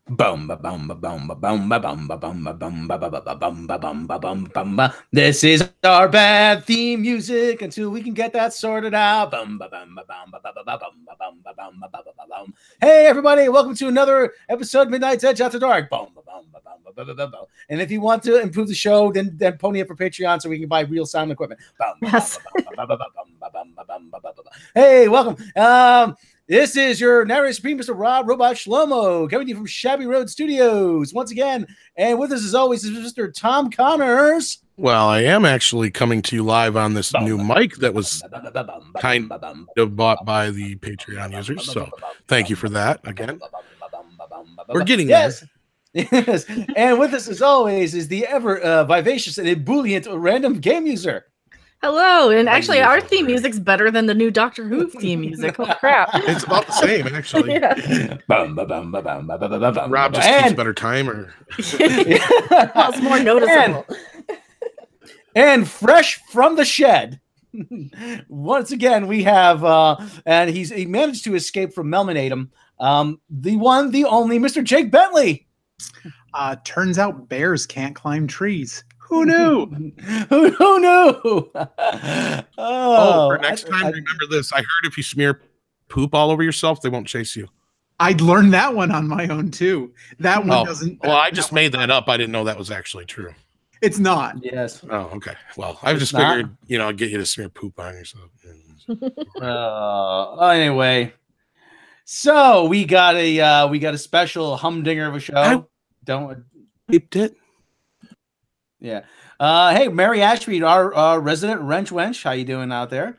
Boom, ba boom, ba boom, ba boom, ba boom, ba boom, ba boom, ba ba ba ba bum, ba bum, ba bum, bum, ba. This is our bad theme music until we can get that sorted out. Bum, ba bum, ba bum, ba ba ba ba bum, ba bum, ba bum, ba ba ba ba bum. Hey, everybody, welcome to another episode of Midnight's Edge After Dark. Bum, ba bum, ba bum, ba ba ba ba bum. And if you want to improve the show, then pony up for Patreon so we can buy real sound equipment. Bum, ba Yes. bum, ba ba ba bum, ba bum, ba bum, ba ba ba ba. Hey, welcome. This is your narrator supreme, Mr. Rob Robot Shlomo, coming to you from Shabby Road Studios once again. And with us, as always, is Mr. Tom Connors. Well, I am actually coming to you live on this new mic that was kind of bought by the Patreon users. So thank you for that again. We're getting there. Yes. And with us, as always, is the ever vivacious and ebullient random game user. Hello, and actually our theme music's better than the new Doctor Who theme music. Oh crap. It's about the same, actually. Yeah. Rob just keeps better time, or Well, it's more noticeable. And fresh from the shed. Once again, we have and he managed to escape from Melminatum. The one, the only Mr. Jake Bentley. Turns out bears can't climb trees. Who knew? Who knew? for next time, remember this. I heard if you smear poop all over yourself, they won't chase you. I'd learned that one on my own too. That one doesn't. Well, I just made that up. I didn't know that was actually true. It's not. Yes. Oh, okay. Well, I just figured, I'd get you to smear poop on yourself. Anyway, so we got a special humdinger of a show. Don't beeped it. Yeah. Hey, Mary Ashby, our resident wrench wench. How you doing out there?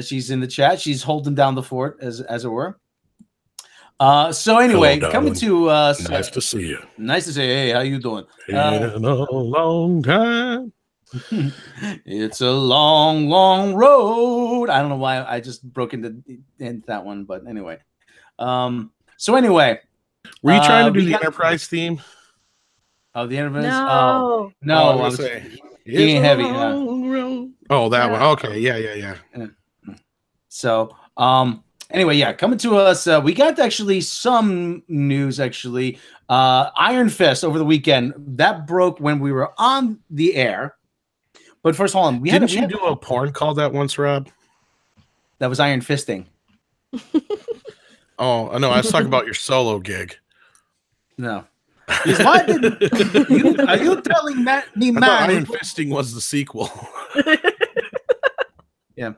She's in the chat. She's holding down the fort, as it were. So anyway, hello, coming to nice to see you. Nice to see you. Hey, how you doing? In a long time. It's a long, long road. I don't know why I just broke into that one, but anyway. So anyway, were you trying to do the Enterprise theme? Oh, the Enterprise. No. No. I was being heavy. Oh, that one. Okay. Yeah. So, anyway, yeah, coming to us, we got actually some news. Actually, Iron Fist over the weekend that broke when we were on the air. But first of all, didn't you do a porn call that once, Rob? That was Iron Fisting. Oh, no, I was talking about your solo gig. No. Are you telling me, man? Iron Fisting was the sequel. Yeah.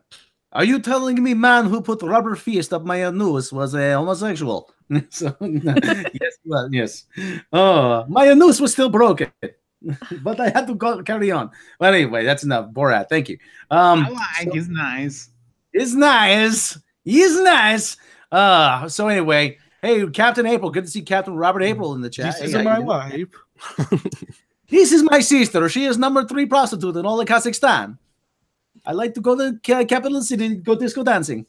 Are you telling me, man, who put rubber fist up my noose was a homosexual? So, yes, well, yes. Oh, my noose was still broken, but I had to carry on. Well, anyway, that's enough. Borat, thank you. He's nice. He's nice. He's nice. So anyway. Hey, Captain April. Good to see Captain Robert April in the chat. This is my wife. This is my sister. She is number 3 prostitute in all of Kazakhstan. I like to go to the capital city, go disco dancing.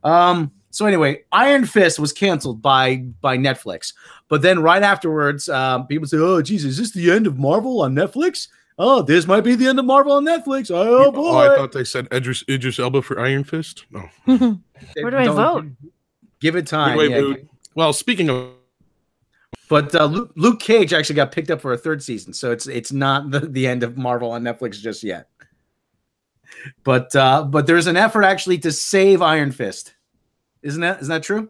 So anyway, Iron Fist was canceled by Netflix. But then right afterwards, people say, oh, Jesus, is this the end of Marvel on Netflix? Oh, this might be the end of Marvel on Netflix. Oh, boy. Oh, I thought they said Idris Elba for Iron Fist. No. Where do I vote? Give it time. Well, speaking of, but Luke Cage actually got picked up for a 3rd season, so it's not the end of Marvel on Netflix just yet. But there's an effort actually to save Iron Fist. Isn't that true?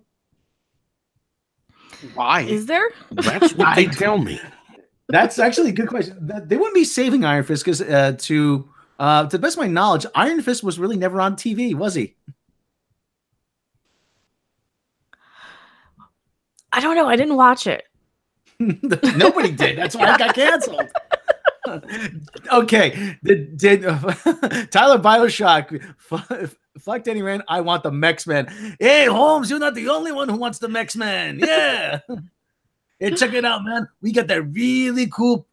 Why is there? That's what they tell me. That's actually a good question. They wouldn't be saving Iron Fist because to the best of my knowledge, Iron Fist was really never on TV, was he? I don't know. I didn't watch it. Nobody did. That's why it got canceled. Okay. Did Tyler Bioshock fuck Danny Rand? I want the Mech-Men. Hey, Holmes, you're not the only one who wants the Mech-Men. Yeah. Hey, check it out, man. We got that really cool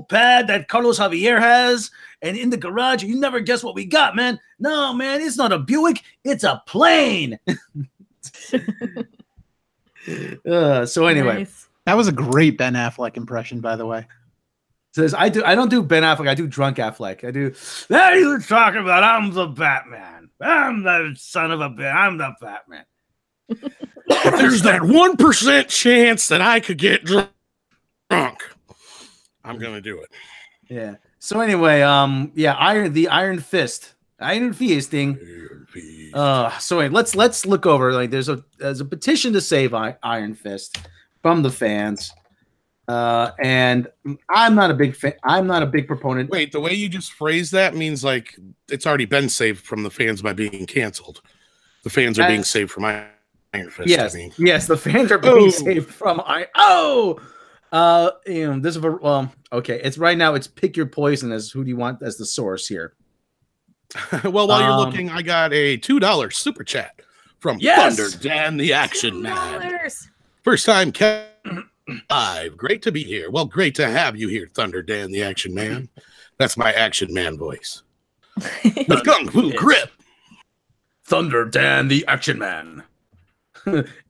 pad that Carlos Javier has. And in the garage, you never guess what we got, man. No, man, it's not a Buick. It's a plane. So anyway, Nice. That was a great Ben Affleck impression, by the way. Says I don't do Ben Affleck. I do drunk Affleck. I do. There you talking about? I'm the Batman. I'm the son of a bitch. I'm the Batman. if there's that 1% chance that I could get drunk, I'm gonna do it. Yeah. So anyway, the Iron Fist. Iron Feasting. So wait, let's look over. Like, there's a petition to save Iron Fist from the fans, and I'm not a big fan. I'm not a big proponent. Wait, the way you just phrased that means like it's already been saved from the fans by being canceled. The fans are being saved from Iron Fist. Yes, I mean. Yes, the fans are being saved from this is okay. It's right now. It's pick your poison as who do you want as the source here. Well, while you're looking, I got a $2 super chat from Thunder Dan the Action Man. First time live. Great to be here. Well, great to have you here, Thunder Dan the Action Man. That's my Action Man voice. With Kung Fu grip. Thunder Dan the Action Man.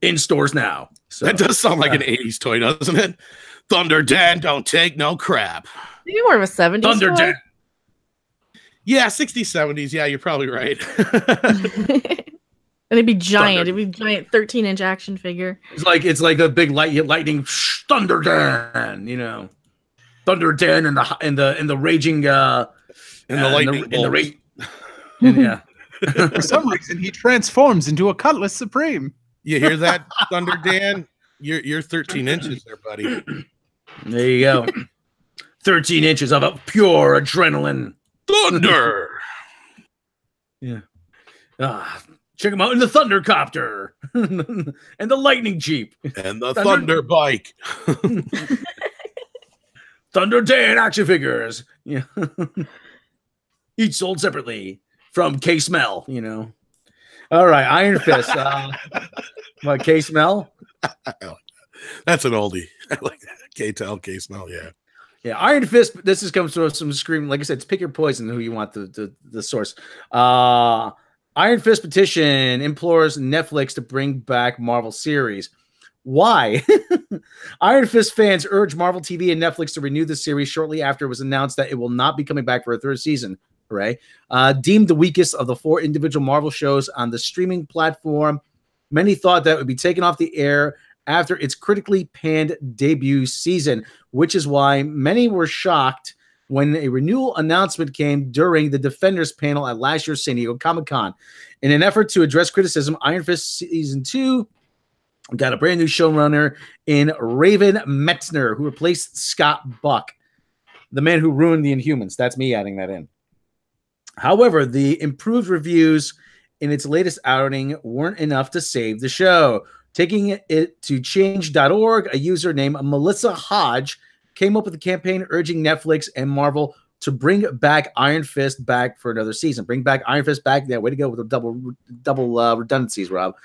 In stores now. So, that does sound like an 80s toy, doesn't it? Thunder Dan don't take no crap. Maybe more of a 70s Thunder toy? Dan. Yeah, 60s, 70s. Yeah, you're probably right. And it'd be giant. It'd be giant 13-inch action figure. It's like a big lightning Thunder Dan, you know. Thunder Dan and the raging yeah. For some reason he transforms into a Cutlass Supreme. You hear that, Thunder Dan? You're 13 inches there, buddy. There you go. 13 inches of a pure adrenaline. Thunder. Yeah. Check him out in the Thundercopter and the Lightning Jeep and the Thunder Bike. Thunder Dan action figures. Yeah. Each sold separately from K-Smell, you know. All right, Iron Fist. What, K-Smell? That's an oldie. I like that. K-Tell, K-Smell, yeah. Yeah, Iron Fist. This is comes from some screaming. Like I said, it's pick your poison. Who you want the source? Iron Fist petition implores Netflix to bring back Marvel series. Why? Iron Fist fans urge Marvel TV and Netflix to renew the series shortly after it was announced that it will not be coming back for a third season. Hooray. Deemed the weakest of the 4 individual Marvel shows on the streaming platform, many thought that it would be taken off the air after its critically panned debut season, which is why many were shocked when a renewal announcement came during the Defenders panel at last year's San Diego Comic-Con. In an effort to address criticism, Iron Fist Season 2 got a brand new showrunner in Raven Metzner, who replaced Scott Buck, the man who ruined the Inhumans. That's me adding that in. However, the improved reviews in its latest outing weren't enough to save the show. Taking it to change.org, a user named Melissa Hodge came up with a campaign urging Netflix and Marvel to bring back Iron Fist back for another season. Bring back Iron Fist back. Yeah, way to go with the double redundancies, Rob.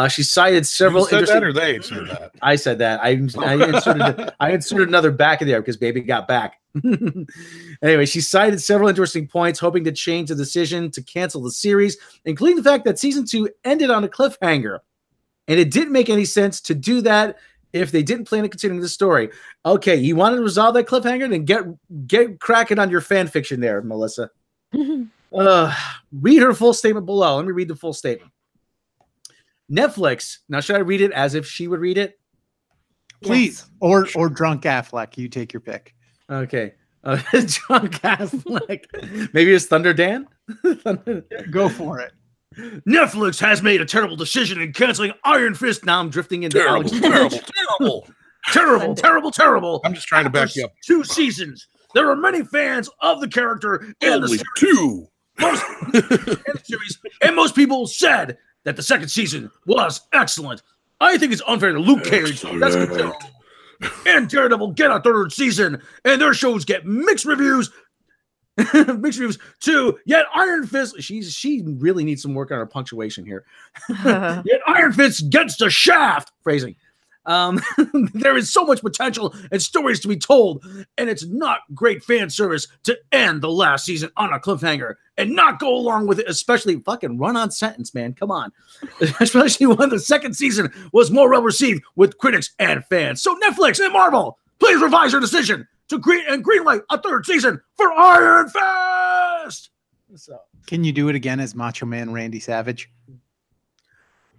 She cited several. You said that, or they said that? I said that. I inserted another back in there because baby got back. Anyway, she cited several interesting points, hoping to change the decision to cancel the series, including the fact that season 2 ended on a cliffhanger. And it didn't make any sense to do that if they didn't plan on continuing the story. Okay, you wanted to resolve that cliffhanger, then get cracking on your fan fiction there, Melissa. Read her full statement below. Let me read the full statement. Netflix. Now, should I read it as if she would read it? Please. Yes. Or drunk Affleck. You take your pick. Okay. Drunk Affleck. Maybe it's Thunder Dan? Go for it. Netflix has made a terrible decision in canceling Iron Fist. Now I'm drifting into terrible. I'm just trying to back you up. 2 seasons. There are many fans of the character in the series. 2. And most people said that the second season was excellent. I think it's unfair to Luke Cage, and Daredevil get a third season, and their shows get mixed reviews. Mixed reviews too. Yet Iron Fist, she really needs some work on her punctuation here. Yet Iron Fist gets the shaft. Phrasing. There is so much potential and stories to be told, and it's not great fan service to end the last season on a cliffhanger and not go along with it, especially fucking run-on sentence, man. Come on. Especially when the second season was more well-received with critics and fans. So Netflix and Marvel, please revise your decision to greenlight a third season for Iron Fist. So, can you do it again as Macho Man Randy Savage?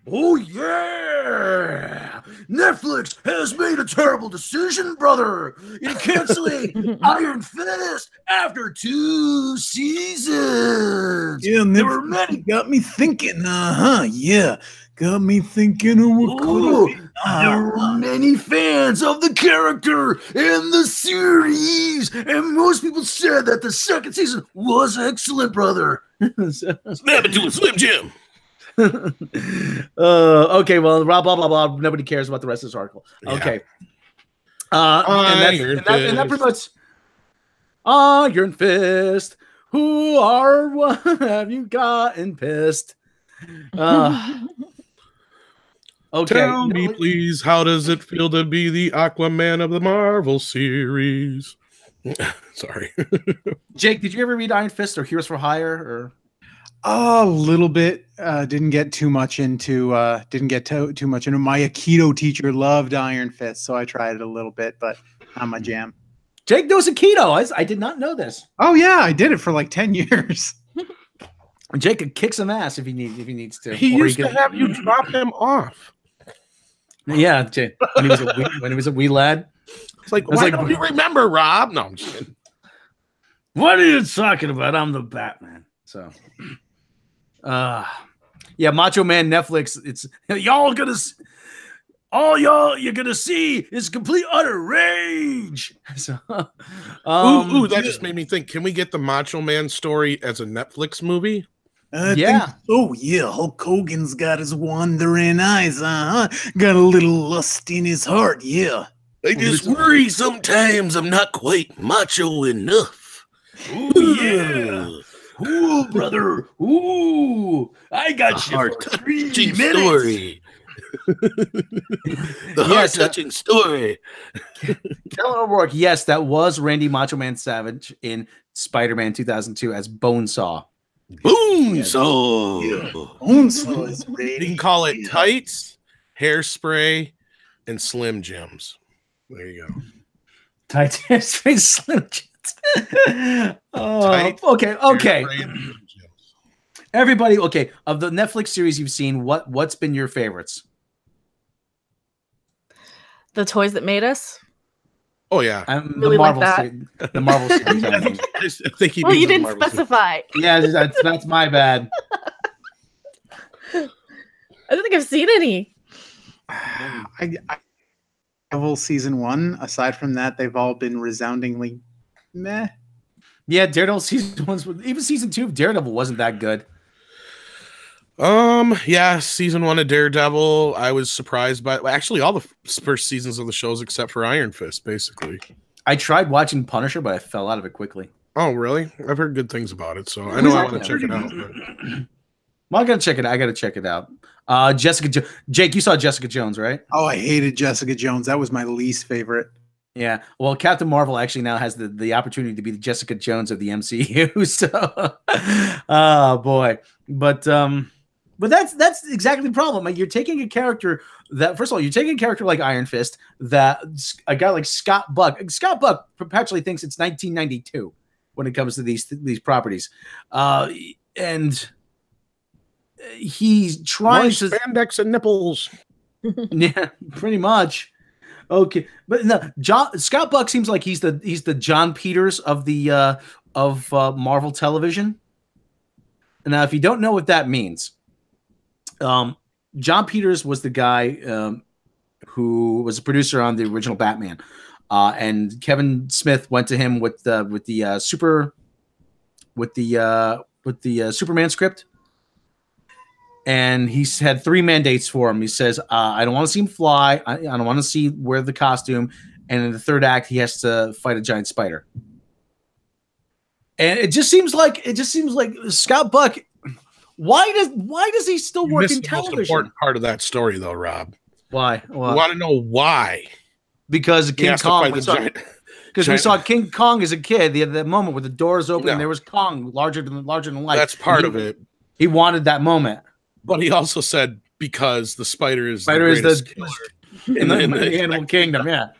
Oh, yeah! Netflix has made a terrible decision, brother, in canceling Iron Fist after 2 seasons. Yeah, there were many. Got me thinking. Yeah. Got me thinking of what could have been. There were many fans of the character in the series, and most people said that the second season was excellent, brother. Snap it to a Slim Jim. Okay, well, blah blah blah blah. Nobody cares about the rest of this article. Yeah. Okay, and that pretty much. Iron Fist, what have you gotten pissed? Okay, Tell me, please, how does it feel to be the Aquaman of the Marvel series? Sorry, Jake, did you ever read Iron Fist or Heroes for Hire or? A little bit. Didn't get too much into. Didn't get too much into. My Aikido teacher loved Iron Fist, so I tried it a little bit, but not my jam. Jake knows Aikido. I did not know this. Oh yeah, I did it for like 10 years. Jake could kick some ass if he needs to. he used to have you drop him off. Yeah, Jake, when he was a wee lad. It's like, why don't you remember, Rob? No, I'm just kidding. What are you talking about? I'm the Batman. So. Yeah, Macho Man Netflix. It's you're gonna see is complete utter rage. So, ooh, that just made me think. Can we get the Macho Man story as a Netflix movie? Yeah. Oh yeah, Hulk Hogan's got his wandering eyes. Got a little lust in his heart. Yeah. I just worry sometimes I'm not quite macho enough. Ooh, yeah. Ooh, brother. Ooh, I got you for 3 minutes. Story. The heart-touching story. Kellen O'Rourke. Yes, that was Randy Macho Man Savage in Spider-Man 2002 as Bonesaw. Bonesaw. Yeah. Bonesaw is ready. You can call it tights, hairspray, and Slim Jims. There you go. Tight hairspray, Slim Jims. Okay. Everybody, okay. Of the Netflix series you've seen, what's been your favorites? The Toys That Made Us. Oh yeah, really like that. The Marvel series. I think well, you didn't specify. Yeah, that's my bad. I don't think I've seen any. Marvel season 1. Aside from that, they've all been resoundingly meh. Yeah, Daredevil season 1, even season 2 of Daredevil wasn't that good. Yeah, season 1 of Daredevil, I was surprised by. Actually, all the first seasons of the shows except for Iron Fist, basically. I tried watching Punisher, but I fell out of it quickly. Oh, really? I've heard good things about it, so I know I want to check it out. But... Well, I gotta check it out. Jake, you saw Jessica Jones, right? Oh, I hated Jessica Jones. That was my least favorite. Yeah. Well, Captain Marvel actually now has the opportunity to be the Jessica Jones of the MCU. So, oh boy. But that's exactly the problem. Like, you're taking a character that, first of all, you're taking a character like Iron Fist, that a guy like Scott Buck perpetually thinks it's 1992 when it comes to these properties, and he's trying to spandex and nipples. Yeah, pretty much. Okay, but no, Scott Buck seems like he's the John Peters of the Marvel television. Now, if you don't know what that means, John Peters was the guy who was a producer on the original Batman, and Kevin Smith went to him with the Superman script. And he's had 3 mandates for him. He says, I don't want to see him fly. I don't want to see wear the costume. And in the 3rd act, he has to fight a giant spider. And it just seems like Scott Buck. Why does he still work in television? The most important part of that story, though, Rob. Why? You want to know why? Because King Kong. Because we saw King Kong as a kid. The moment where the doors open and there was Kong larger than life. That's part of it. He wanted that moment. But he also said because the spider is the killer in the animal kingdom, yeah.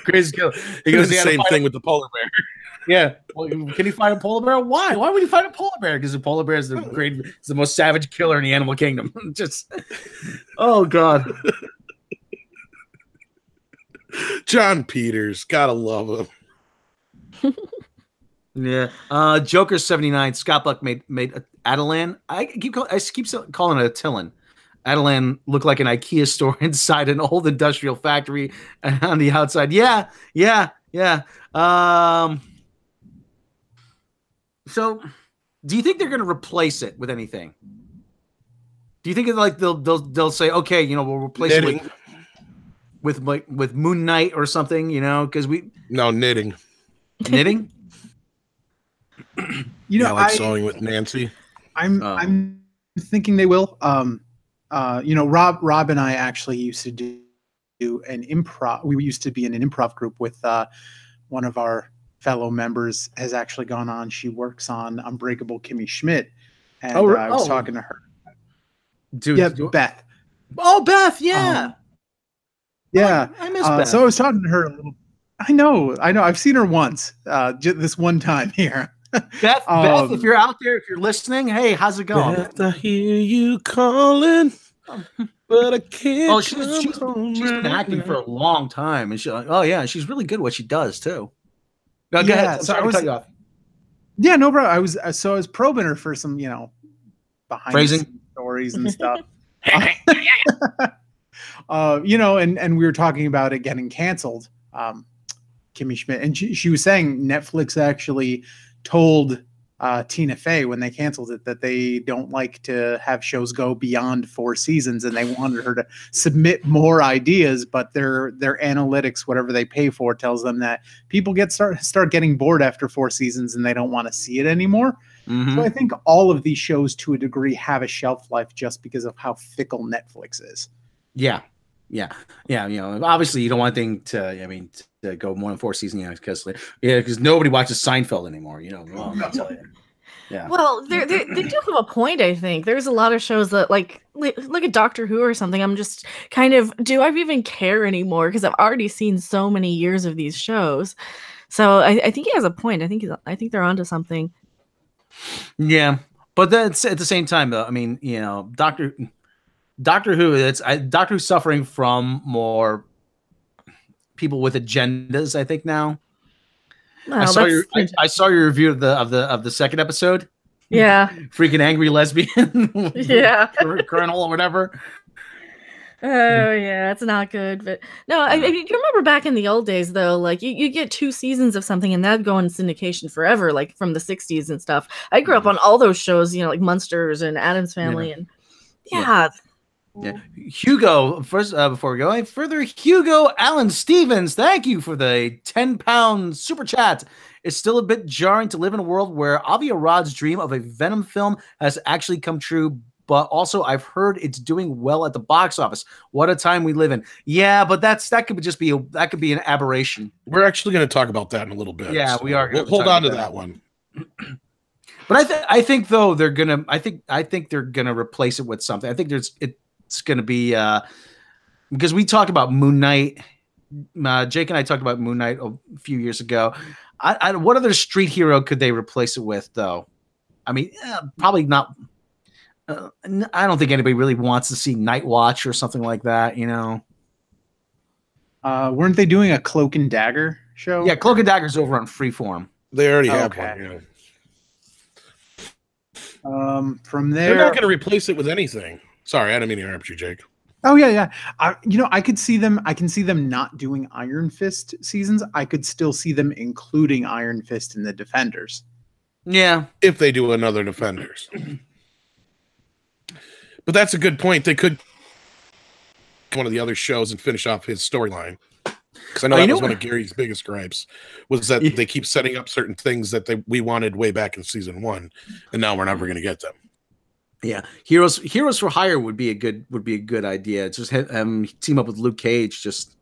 Crazy killer. He goes the same thing with the polar bear. Yeah. Well, can you find a polar bear? Why? Why would you find a polar bear? Because the polar bear is the most savage killer in the animal kingdom. Just, oh god. John Peters, gotta love him. Yeah. Joker 79. Scott Buck made Adelan. I keep calling it a Tillin. Adelan looked like an IKEA store inside an old industrial factory, and on the outside, yeah. So, do you think they're going to replace it with anything? Do you think like they'll say, okay, you know, we'll replace it with Moon Knight or something, you know, because knitting. Knitting. You know, like sewing with Nancy. I'm thinking they will. You know, Rob and I actually used to do an improv. We used to be in an improv group with one of our fellow members has actually gone on. She works on Unbreakable Kimmy Schmidt, and I was talking to her. Dude, yeah, Beth. Oh, Beth, yeah. Yeah. I miss Beth. So I was talking to her a little. I know. I've seen her once, just this one time here. Beth, if you're out there, if you're listening, hey, how's it going? Beth, I hear you calling, but I can't. Oh, she's been acting for a long time, and she's really good at what she does too. No, go ahead. I'm sorry to cut you off. Yeah, no, bro. I was probing her for some, you know, behind the scenes stories and stuff. You know, and we were talking about it getting canceled, Kimmy Schmidt, and she was saying Netflix actually told Tina Fey when they canceled it that they don't like to have shows go beyond 4 seasons, and they wanted her to submit more ideas, but their analytics, whatever they pay for, tells them that people start getting bored after 4 seasons and they don't want to see it anymore. So I think all of these shows to a degree have a shelf life just because of how fickle Netflix is. Yeah. You know, obviously you don't want thing to go more than 4 seasons, you know, because nobody watches Seinfeld anymore, you know. Well, I'll tell you. Yeah. Well, they do have a point. I think there's a lot of shows that like look at Doctor Who or something. I'm just kind of, do I even care anymore? Because I've already seen so many years of these shows. So I think he has a point. I think they're onto something. Yeah, but that's at the same time though. I mean, you know, Doctor Who. Doctor Who's suffering from more people with agendas, I think now. Well, I saw your review of the second episode. Yeah. Freaking angry lesbian. Yeah. Colonel or whatever. Oh yeah, it's not good. But no, I mean, you remember back in the old days though, like you get 2 seasons of something and that'd go in syndication forever, like from the 60s and stuff. I grew up on all those shows, you know, like Munsters and Addams Family, and yeah. Hugo, first before we go any further, Hugo Allen Stevens, thank you for the £10 super chat. It's still a bit jarring to live in a world where Avi Arad's dream of a Venom film has actually come true, but also I've heard it's doing well at the box office. What a time we live in. Yeah, but that could just be an aberration. We're actually going to talk about that in a little bit. Yeah, we are. We'll hold on to that one. But I think though they're gonna. I think they're gonna replace it with something. I think it's going to be because we talked about Moon Knight. Jake and I talked about Moon Knight a few years ago. What other street hero could they replace it with, though? I mean, probably not. I don't think anybody really wants to see Night Watch or something like that, you know. Weren't they doing a Cloak and Dagger show? Yeah, Cloak and Dagger's over on Freeform. They already have one. Yeah. From there, they're not going to replace it with anything. Sorry, I didn't mean to interrupt you, Jake. Oh yeah. You know, I can see them not doing Iron Fist seasons. I could still see them including Iron Fist in the Defenders. Yeah, if they do another Defenders. But that's a good point. They could one of the other shows and finish off his storyline. Because I know that was one of Gary's biggest gripes, was that they keep setting up certain things that we wanted way back in season 1, and now we're never going to get them. Yeah, Heroes for Hire would be a good idea. Just team up with Luke Cage, just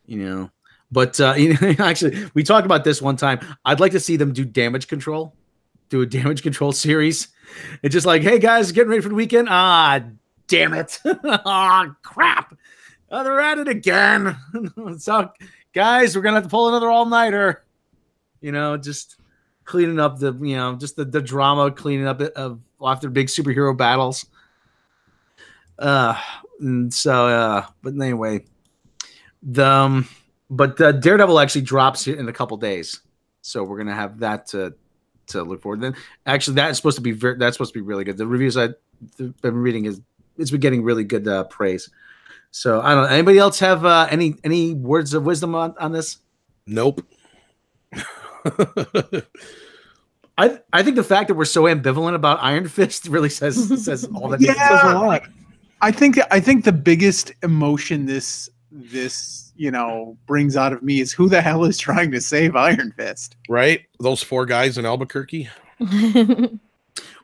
you know. But actually, we talked about this one time. I'd like to see them do Damage Control, do a Damage Control series. It's just like, hey guys, getting ready for the weekend. Ah, damn it! Ah, crap! They're at it again. So, guys, we're gonna have to pull another all-nighter. You know, just cleaning up the just the drama, cleaning up of after big superhero battles. And so but anyway, but Daredevil actually drops in a couple days, so we're gonna have that to look forward. Then actually, that's supposed to be really good. The reviews I've been reading it's been getting really good praise. So I don't know. Anybody else have any words of wisdom on this? Nope. I think the fact that we're so ambivalent about Iron Fist really says all that. Yeah, says a lot. I think the biggest emotion this brings out of me is who the hell is trying to save Iron Fist? Right? Those 4 guys in Albuquerque.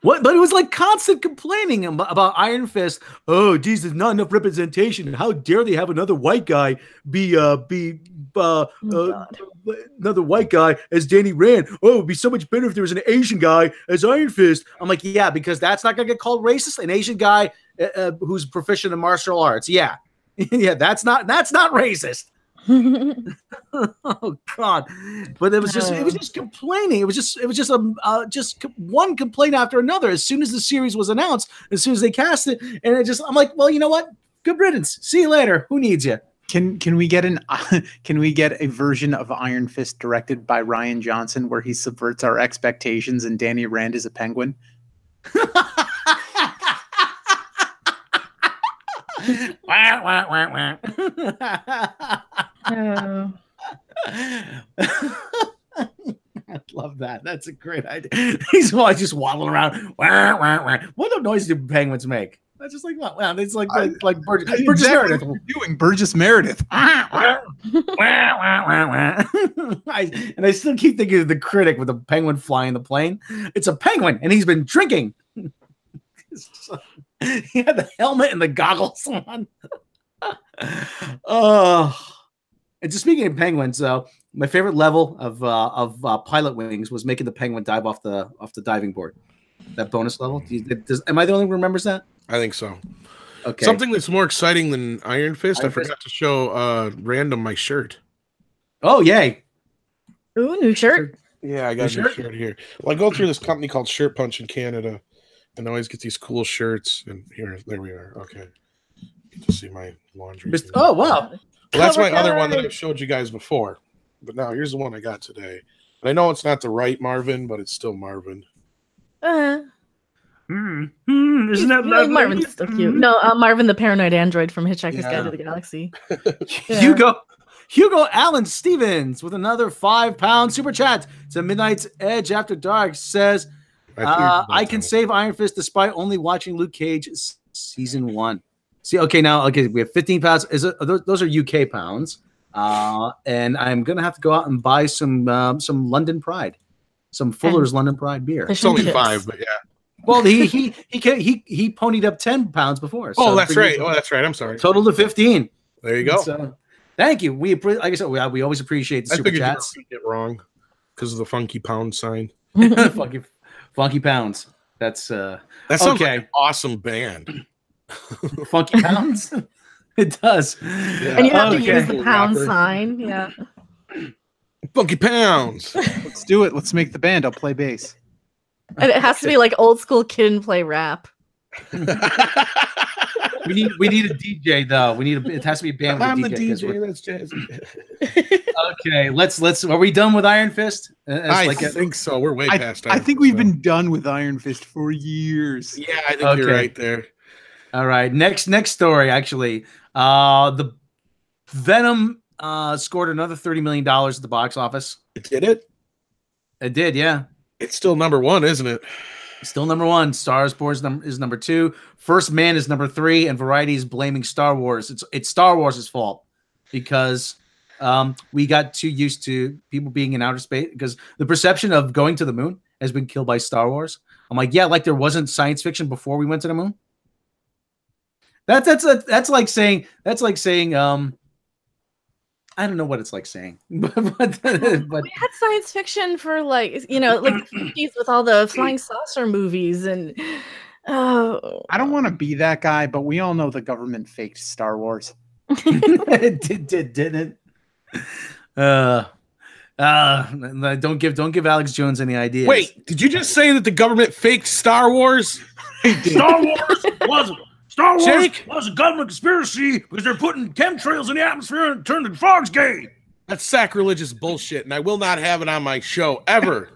What? But it was like constant complaining about Iron Fist. Oh, geez, there's not enough representation. How dare they have another white guy be another white guy as Danny Rand? Oh, it would be so much better if there was an Asian guy as Iron Fist. I'm like, yeah, because that's not gonna get called racist. An Asian guy who's proficient in martial arts. Yeah, yeah, that's not racist. Oh God! But it was just complaining. It was just one complaint after another. As soon as the series was announced, as soon as they cast it, and I'm like, well, you know what? Good riddance. See you later. Who needs you? Can we get a version of Iron Fist directed by Rian Johnson where he subverts our expectations and Danny Rand is a penguin? Oh. I love that. That's a great idea. He's always just waddling around. What noise do penguins make? That's just like wow. It's like Burgess Meredith. Doing Burgess Meredith. I still keep thinking of the critic with the penguin flying the plane. It's a penguin, and he's been drinking. He had the helmet and the goggles on. Oh. And just speaking of penguins, my favorite level of pilot wings was making the penguin dive off the diving board. That bonus level. Am I the only one who remembers that? I think so. Okay. Something that's more exciting than Iron Fist. I forgot to show Random my shirt. Oh, yay! Ooh, new shirt. Yeah, I got a new shirt here. Well, I go through this company called Shirt Punch in Canada, and I always get these cool shirts. And there we are. Okay, get to see my laundry. Oh wow! Well, that's my other one that I showed you guys before. But now here's the one I got today. And I know it's not the right Marvin, but it's still Marvin. Isn't that Marvin's still cute? No, Marvin the paranoid android from Hitchhiker's Guide to the Galaxy. Yeah. Hugo Allen Stevens with another £5 super chat to Midnight's Edge After Dark says, I can save Iron Fist despite only watching Luke Cage season 1. See, we have 15 pounds. Those are UK pounds. And I'm gonna have to go out and buy some London Pride, some Fuller's London Pride beer. It's only 5, but yeah. Well, he ponied up 10 pounds before. So that's right. That's right. I'm sorry. Total to 15. There you go. So, thank you. Like I said, we always appreciate the super chats. I get wrong because of the funky pound sign. funky pounds. That sounds like an awesome band. Funky Pounds. It does. Yeah. And you have to use the pound sign. Yeah. Funky Pounds. Let's do it. Let's make the band. I'll play bass. And it has to be like old school Kid and Play rap. We need a DJ though. It has to be a band with a DJ. I'm the DJ. That's jazz. Okay, let's. Are we done with Iron Fist? I think so. We're way past. I think we've been done with Iron Fist for years. Yeah, I think you're right there. All right, next story. Actually, the Venom scored another $30 million at the box office. Did it? It did, yeah. It's still number 1, isn't it? Still number 1. Star Wars is number 2. First Man is number 3, and Variety is blaming Star Wars. It's Star Wars' fault because we got too used to people being in outer space because the perception of going to the moon has been killed by Star Wars. I'm like, yeah, like there wasn't science fiction before we went to the moon. That's like saying I don't know what it's like saying, but we had science fiction for like the 50s with all the flying saucer movies and I don't want to be that guy, but we all know the government faked Star Wars. It didn't. Don't give Alex Jones any ideas. Wait, did you just say that the government faked Star Wars? Star Wars was a government conspiracy because they're putting chemtrails in the atmosphere and turning the frogs gay. That's sacrilegious bullshit, and I will not have it on my show ever.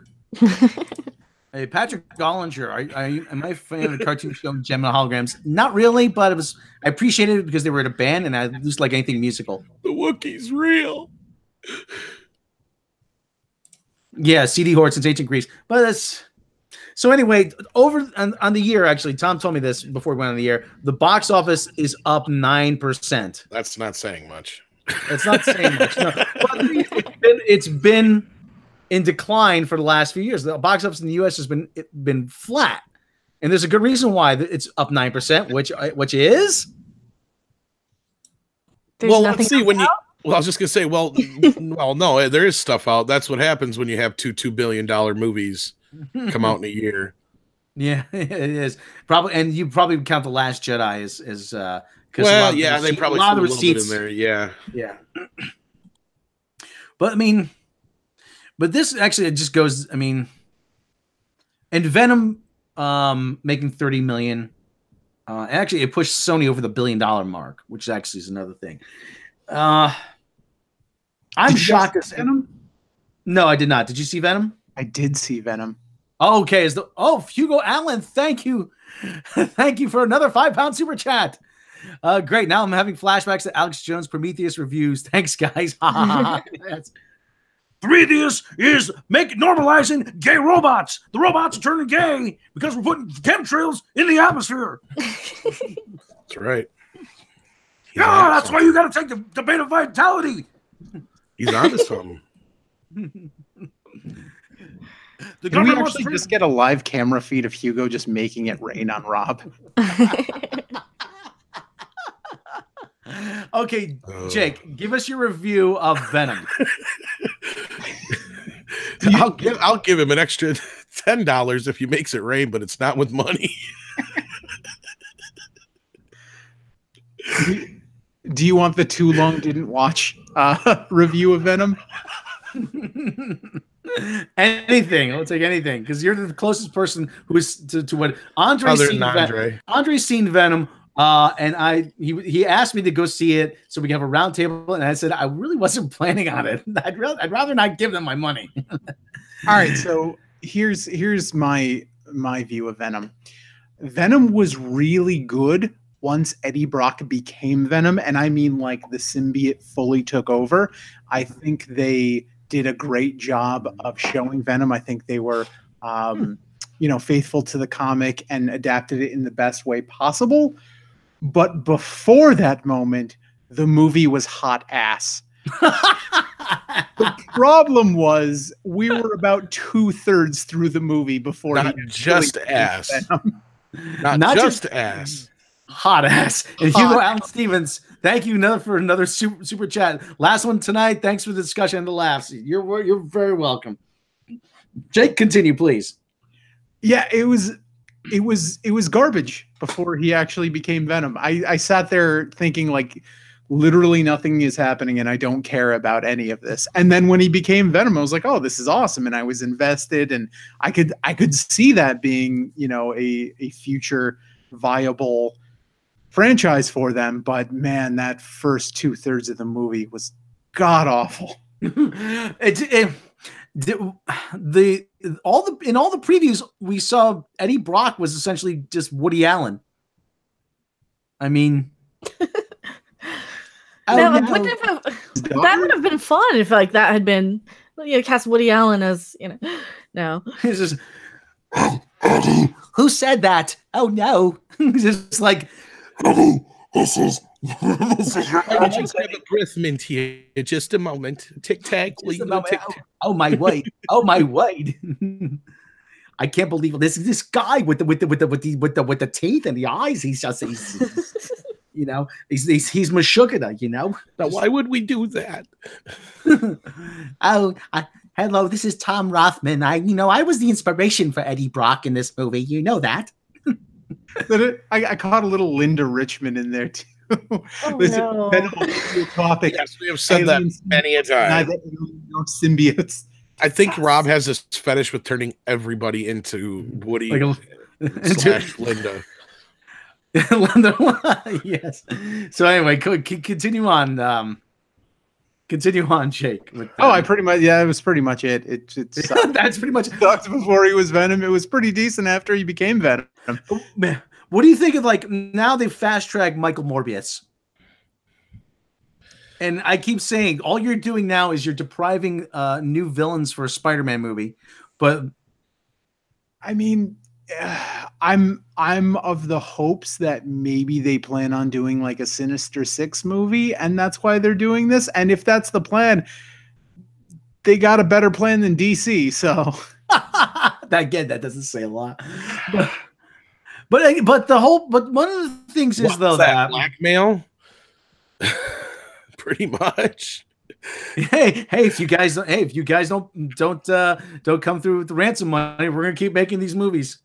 Hey, Patrick Gollinger, am I a fan of the cartoon show Gem and Holograms? Not really, but I appreciated it because they were in a band, and I just like anything musical. The Wookiee's real. Yeah, CD Hort since ancient Greece. But that's so anyway, over on the year, actually, Tom told me this before we went on the air. The box office is up 9%. That's not saying much. It's not saying much. No. But it's been in decline for the last few years. The box office in the US has been flat. And there's a good reason why it's up 9%, which is let's see when you I was just gonna say, well, no, there is stuff out. That's what happens when you have $2 billion movies come out in a year. Yeah, it is probably, and you probably count The Last Jedi as well, yeah, they probably put a little bit in there, yeah. But I mean, this actually just goes. I mean, and Venom making $30 million. Actually, it pushed Sony over the $1 billion mark, which actually is another thing. I'm shocked at Venom. No, I did not. Did you see Venom? I did see Venom. Oh, okay. Hugo Allen, thank you. Thank you for another £5 super chat. Great. Now I'm having flashbacks to Alex Jones Prometheus reviews. Thanks, guys. Prometheus is normalizing gay robots. The robots are turning gay because we're putting chemtrails in the atmosphere. That's right. Yeah, that's why you got to take the beta vitality. He's onto something. Can we actually just get a live camera feed of Hugo just making it rain on Rob? Okay, Jake, give us your review of Venom. I'll give him an extra $10 if he makes it rain, but it's not with money. Do you want the too long didn't watch review of Venom? Anything. I'll take anything because you're the closest person who's to what Andre's seen. Andre's seen Venom, and he asked me to go see it so we can have a round table, and I said I really wasn't planning on it. I'd rather not give them my money. All right, so here's my view of Venom. Venom was really good once Eddie Brock became Venom, and I mean like the symbiote fully took over. I think they did a great job of showing Venom. I think they were, faithful to the comic and adapted it in the best way possible. But before that moment, the movie was hot ass. The problem was we were about 2/3 through the movie before not just ass. Not just ass. Hot ass. And Hugo Allen Stevens, thank you for another super chat. Last one tonight. Thanks for the discussion and the laughs. You're very welcome. Jake, continue, please. Yeah, it was garbage before he actually became Venom. I sat there thinking like literally nothing is happening and I don't care about any of this. And then when he became Venom, I was like, oh, this is awesome. And I was invested, and I could see that being, a future viable franchise for them. But man, that first 2/3 of the movie was god awful. In all the previews we saw, Eddie Brock was essentially just Woody Allen. I mean, that would have been fun if like that had been cast Woody Allen as no. He's just Eddie. Who said that? Oh no! Just like Eddie. This is. I just have a breath mint here. Just a moment. Tic tac. Oh my wait. Oh my wait. I can't believe this guy with the teeth and the eyes. He's Meshuggah, Now, why would we do that? Hello, this is Tom Rothman. I was the inspiration for Eddie Brock in this movie. You know that. I caught a little Linda Richman in there too. Oh, no. Topic. Yes, we have said that many a time. No symbiotes. I think Rob has this fetish with turning everybody into Woody / Linda. Yes. So anyway, continue on. Continue on, Jake. I pretty much it was pretty much it. It that's pretty much sucked before he was Venom. It was pretty decent after he became Venom. What do you think of now they fast track Michael Morbius? And I keep saying all you're doing now is you're depriving new villains for a Spider-Man movie, but I mean, I'm of the hopes that maybe they plan on doing like a Sinister Six movie, and that's why they're doing this. And if that's the plan, they got a better plan than DC. So that doesn't say a lot. But one of the things is though that blackmail, pretty much. Hey, if you guys don't come through with the ransom money, we're gonna keep making these movies.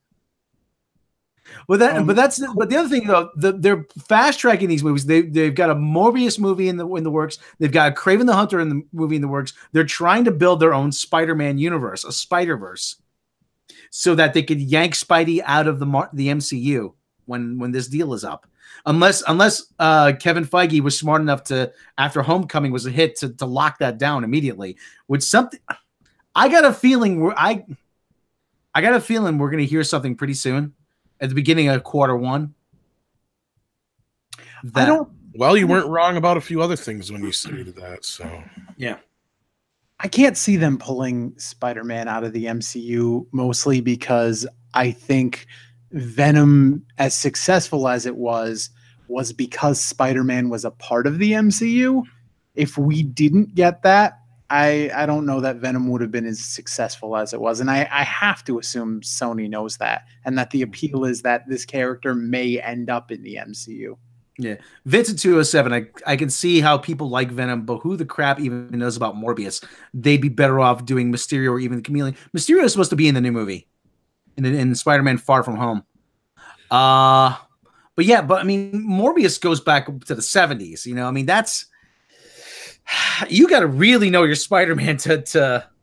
But the other thing though, they're fast tracking these movies. They've got a Morbius movie in the works. They've got a Kraven the Hunter movie in the works. They're trying to build their own Spider-Man universe, a Spider-Verse, so that they could yank Spidey out of the MCU when this deal is up. Unless Kevin Feige was smart enough to, after Homecoming was a hit, to lock that down immediately. I got a feeling we're going to hear something pretty soon. At the beginning of Q1. Well, you weren't wrong about a few other things when you stated that. So yeah, I can't see them pulling Spider-Man out of the MCU, mostly because I think Venom, as successful as it was because Spider-Man was a part of the MCU. If we didn't get that, I don't know that Venom would have been as successful as it was. And I have to assume Sony knows that, and that the appeal is that this character may end up in the MCU. Yeah. Vincent 207, I can see how people like Venom, but who the crap even knows about Morbius? They'd be better off doing Mysterio or even the Chameleon. Mysterio is supposed to be in the new movie, in Spider-Man Far From Home. But I mean, Morbius goes back to the 70s. You know, I mean, that's... You got to really know your Spider-Man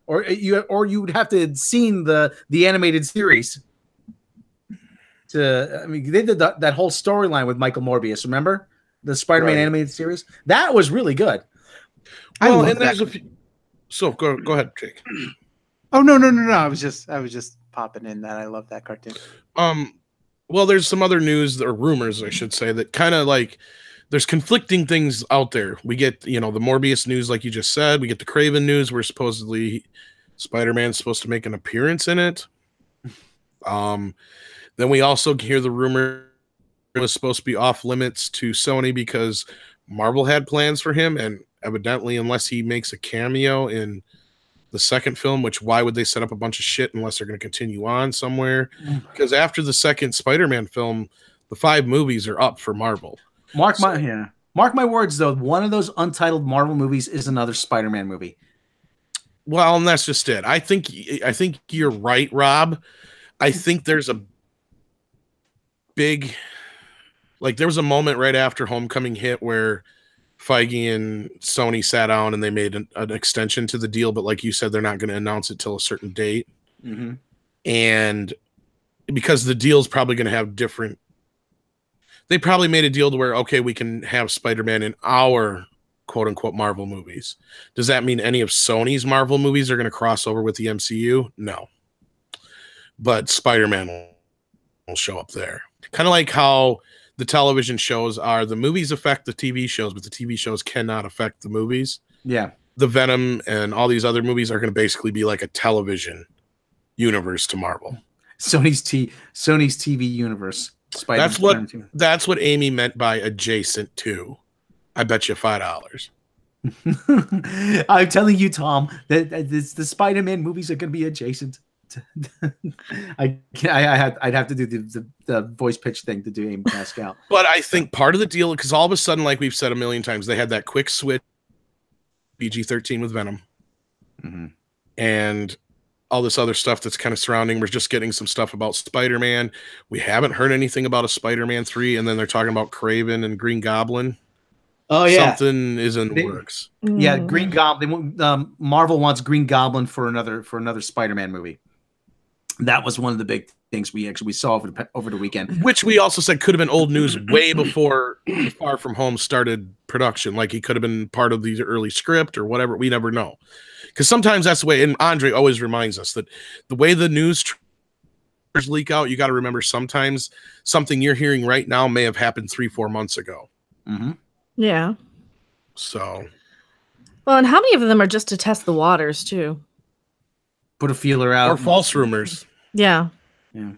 or you would have to have seen the animated series. I mean, they did that whole storyline with Michael Morbius. Remember the Spider-Man animated series? That was really good. Well, and there's a few. So go ahead, Jake. Oh no! I was just popping in that I love that cartoon. Well, there's some other news or rumors, I should say, that kind of like. There's conflicting things out there. We get, the Morbius news, like you just said. We get the Kraven news where supposedly Spider-Man's supposed to make an appearance in it. Then we also hear the rumor it was supposed to be off limits to Sony because Marvel had plans for him, and evidently, unless he makes a cameo in the second film, which why would they set up a bunch of shit unless they're going to continue on somewhere? Because after the second Spider-Man film, the 5 movies are up for Marvel. Mark my words, though. One of those untitled Marvel movies is another Spider-Man movie. Well, and that's just it. I think you're right, Rob. I think there's a big, there was a moment right after Homecoming hit where Feige and Sony sat down and they made an extension to the deal. But like you said, they're not going to announce it till a certain date. Mm-hmm. And because the deal's probably going to have different. They probably made a deal to where, okay, we can have Spider-Man in our quote-unquote Marvel movies. Does that mean any of Sony's Marvel movies are going to cross over with the MCU? No. But Spider-Man will show up there. Kind of like how the television shows are, the movies affect the TV shows, but the TV shows cannot affect the movies. Yeah. The Venom and all these other movies are going to basically be like a television universe to Marvel. Sony's TV universe. That's what Amy meant by adjacent to. I bet you $5. I'm telling you, Tom, that the Spider-Man movies are going to be adjacent. I'd have to do the voice pitch thing to do Amy Pascal. But I think part of the deal, because all of a sudden, like we've said a million times, they had that quick switch PG-13 with Venom, and all this other stuff that's kind of surrounding. We're just getting some stuff about Spider-Man. We haven't heard anything about a Spider-Man 3, and then they're talking about Kraven and Green Goblin. Oh yeah, something is in the works. Yeah, Green Goblin. Marvel wants Green Goblin for another Spider-Man movie. That was one of the big things we saw over the weekend. Which we also said could have been old news way before Far From Home started production. Like he could have been part of the early script or whatever. We never know. Because sometimes that's the way, and Andre always reminds us that the way the news leak out, you got to remember sometimes something you're hearing right now may have happened 3-4 months ago. Mm-hmm. Yeah. So. Well, and how many of them are just to test the waters too? Put a feeler out. Or false rumors. Yeah. Yeah.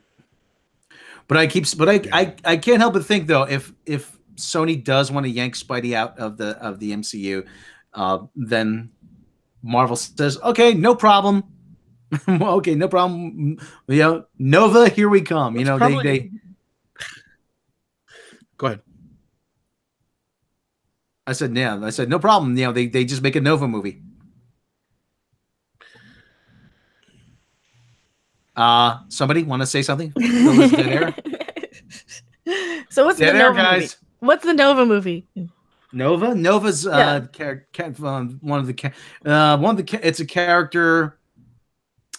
But I can't help but think though, if Sony does want to yank Spidey out of the MCU, then Marvel says, okay, no problem. Okay, no problem. You know, Nova, here we come. You know, they go ahead. I said no problem. You know, they just make a Nova movie. Somebody want to say something? So what's the Nova movie? What's the Nova movie? Nova's one of the it's a character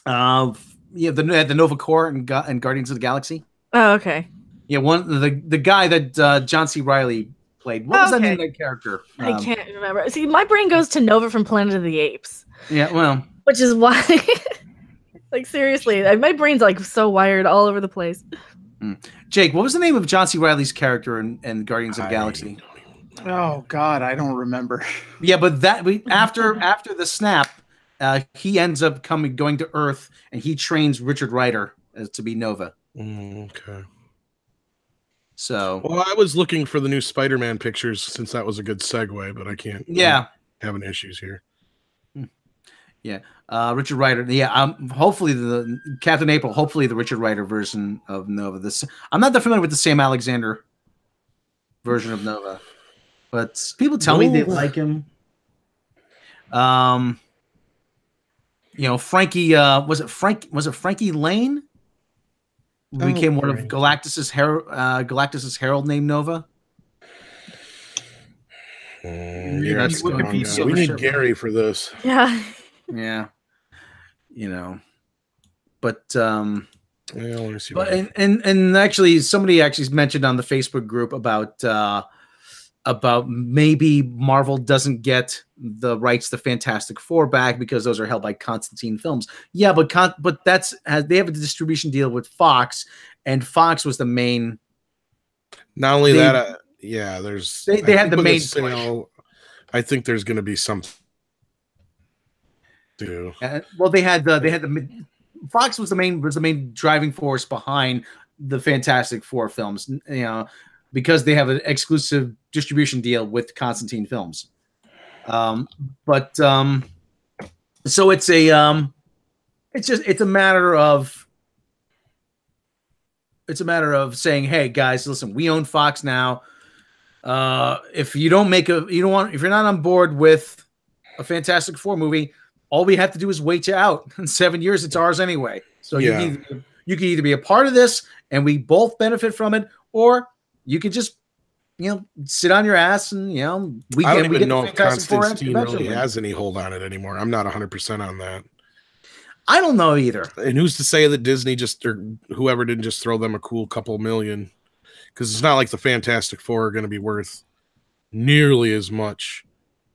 the Nova Corps and Guardians of the Galaxy. Oh, okay. Yeah, the guy that John C. Reilly played. What was that name of that character? I can't remember. See, my brain goes to Nova from Planet of the Apes. Yeah, well, which is why like seriously, my brain's like so wired all over the place. Jake, what was the name of John C. Reilly's character in Guardians of the Galaxy? Oh God, I don't remember. Yeah, but after the snap, he ends up going to Earth, and he trains Richard Rider to be Nova. Okay. So, well, I was looking for the new Spider-Man pictures since that was a good segue, but I can't. Yeah, having issues here. Yeah, Richard Rider. Yeah, hopefully the Captain April. Hopefully the Richard Rider version of Nova. I'm not that familiar with the Sam Alexander version of Nova, but people tell me they like him. You know, Frankie. Was it Frankie Lane? Who became one of Galactus's herald named Nova. Yeah, we need Gary for this. Yeah. Yeah. You know, but and actually somebody actually mentioned on the Facebook group about maybe Marvel doesn't get the rights to Fantastic Four back because those are held by Constantine Films. Yeah, but they have a distribution deal with Fox, and Fox was the main. Not only that, yeah, there's they had the main. I think there's going to be something. Well, they had the Fox was the main driving force behind the Fantastic Four films, you know, because they have an exclusive distribution deal with Constantine Films. So it's a matter of saying, hey guys, listen, we own Fox now. If you're not on board with a Fantastic Four movie, all we have to do is wait you out. In 7 years, it's ours anyway. So you can either be a part of this and we both benefit from it, or you can just, you know, sit on your ass and, you know, I don't even know if Constantine really has any hold on it anymore. I'm not 100% on that. I don't know either. And who's to say that Disney or whoever didn't just throw them a cool couple million? Because it's not like the Fantastic Four are going to be worth nearly as much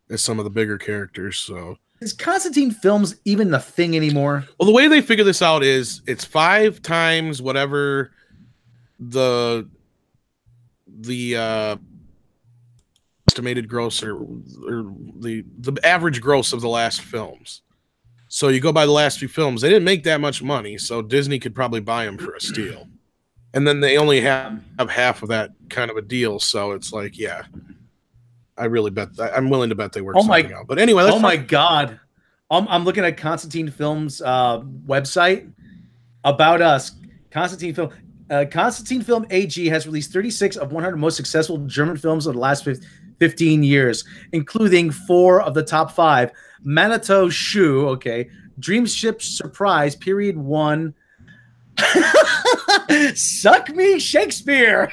as some of the bigger characters. So is Constantine Films even the thing anymore? Well, the way they figure this out is it's 5 times whatever the estimated gross or the average gross of the last films. So you go by the last few films, they didn't make that much money, so Disney could probably buy them for a steal. And then they only have half of that kind of a deal, so it's like, yeah. I'm willing to bet they work something out. But anyway, my God. I'm looking at Constantine Films website about us. Constantine Film AG has released 36 of 100 most successful German films of the last 15 years, including 4 of the top 5. Manitou Shoe, okay. Dreamship Surprise, Period 1. Suck Me Shakespeare.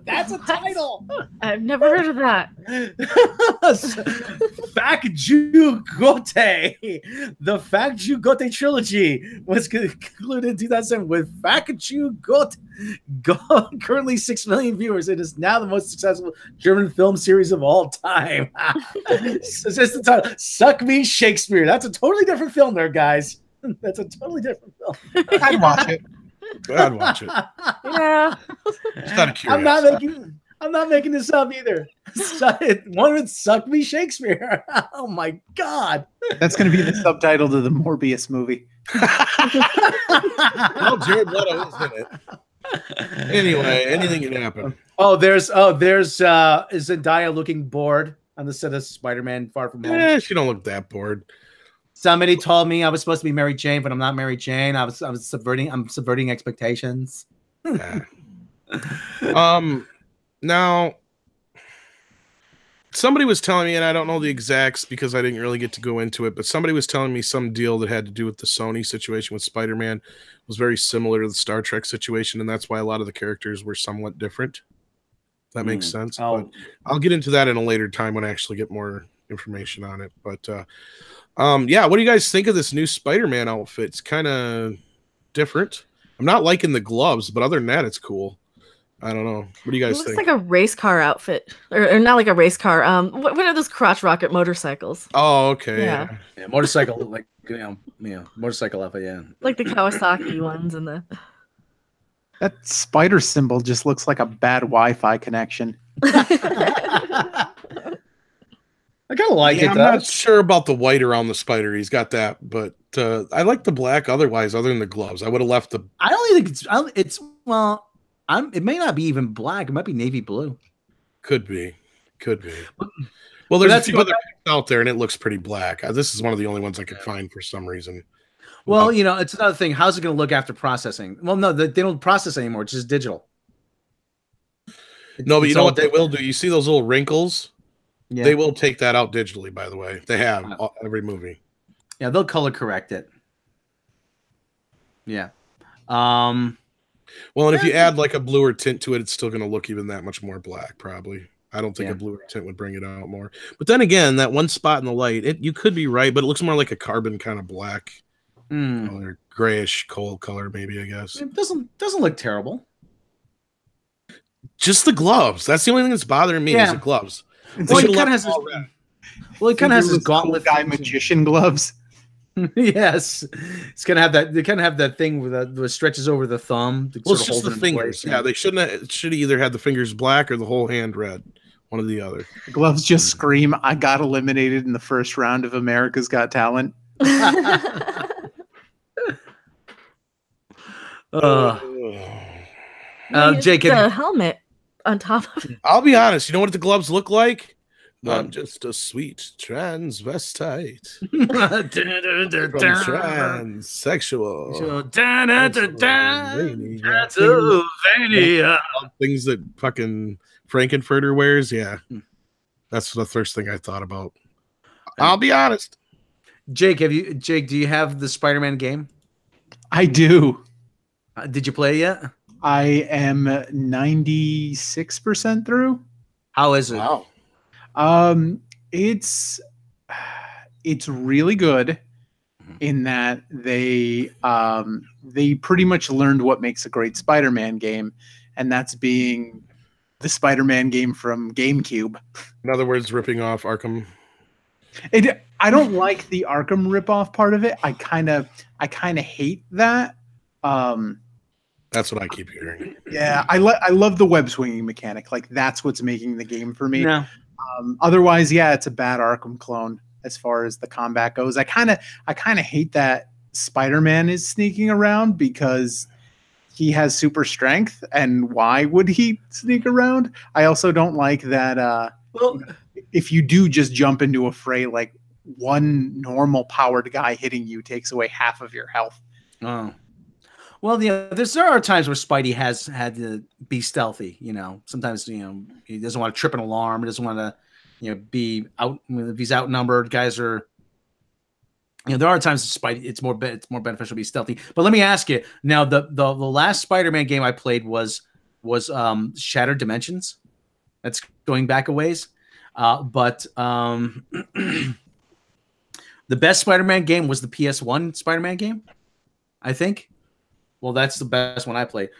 That's a title. I've never heard of that. Fakjugote. The Fakjugote trilogy was concluded in 2007 with Fakjugote. Currently 6 million viewers. It is now the most successful German film series of all time. So just the title, Suck Me Shakespeare. That's a totally different film there, guys. That's a totally different film. I'd watch it. I'd watch it. Yeah. Just out of curiosity. I'm not making this up either. One would Suck Me Shakespeare. Oh my god. That's going to be the subtitle to the Morbius movie. Well, Jared Leto is in it. Anyway, anything can happen. There's Zendaya looking bored on the set of Spider-Man Far From Home. She don't look that bored. Somebody told me I was supposed to be Mary Jane, but I'm not Mary Jane. I'm subverting expectations. Yeah. Now somebody was telling me, and I don't know the exacts because I didn't really get to go into it, but somebody was telling me some deal that had to do with the Sony situation with Spider-Man was very similar to the Star Trek situation, and that's why a lot of the characters were somewhat different. That makes sense. But I'll get into that in a later time when I actually get more information on it. But yeah, what do you guys think of this new Spider-Man outfit? It's kind of different. I'm not liking the gloves, but other than that, it's cool. I don't know. What do you guys think? It looks like a race car outfit, or not like a race car. What are those crotch rocket motorcycles? Oh, okay. Yeah, motorcycle, like motorcycle outfit. Yeah, like the Kawasaki ones and the. That spider symbol just looks like a bad Wi-Fi connection. I kind of like it. I'm not sure about the white around the spider. He's got that, but I like the black. Otherwise, other than the gloves, I would have left the. I don't think it's well. It may not be even black. It might be navy blue. Could be. Well, there's a few other out there, and it looks pretty black. This is one of the only ones I could find for some reason. Well, it's another thing. How's it going to look after processing? Well, no, they don't process anymore. It's just digital. No, but you know what they will do? You see those little wrinkles? Yeah. They will take that out digitally, by the way. They have every movie. Yeah, they'll color correct it. Yeah. Well, and if you add like a bluer tint to it, it's still going to look even that much more black, probably. I don't think a bluer tint would bring it out more. But then again, that one spot in the light, you could be right, but it looks more like a carbon kind of black color, grayish coal color, maybe, I guess. It doesn't look terrible. Just the gloves. That's the only thing that's bothering me is the gloves. Well, it kind of has this gauntlet guy magician gloves. Yes, it's gonna have that. They kind of have that thing that stretches over the thumb. Well, it's just the fingers. Yeah, they should either had the fingers black or the whole hand red. One or the other. The gloves just scream, "I got eliminated in the first round of America's Got Talent." Jake, the helmet on top of it. I'll be honest. You know what the gloves look like? I'm just a sweet transvestite. Transsexual. Things that fucking Frankenfurter wears. Yeah. That's the first thing I thought about. I'll be honest. Jake, do you have the Spider-Man game? I do. Did you play it yet? I am 96% through. How is it? Wow. It's really good in that they pretty much learned what makes a great Spider-Man game, and that's being the Spider-Man game from GameCube. In other words, ripping off Arkham. I don't like the Arkham ripoff part of it. I kind of hate that. That's what I keep hearing. Yeah, I love the web swinging mechanic. Like that's what's making the game for me. No. Otherwise, yeah, it's a bad Arkham clone as far as the combat goes. I kind of hate that Spider-Man is sneaking around because he has super strength, and why would he sneak around? I also don't like that. If you do just jump into a fray, like one normal powered guy hitting you takes away half of your health. Oh. Well, there are times where Spidey has had to be stealthy. Sometimes he doesn't want to trip an alarm. He doesn't want to be out. If he's outnumbered, guys are. There are times Spidey it's more beneficial to be stealthy. But let me ask you now: the last Spider-Man game I played was was Shattered Dimensions. That's going back a ways. But the best Spider-Man game was the PS1 Spider-Man game, I think. Well, that's the best one I played.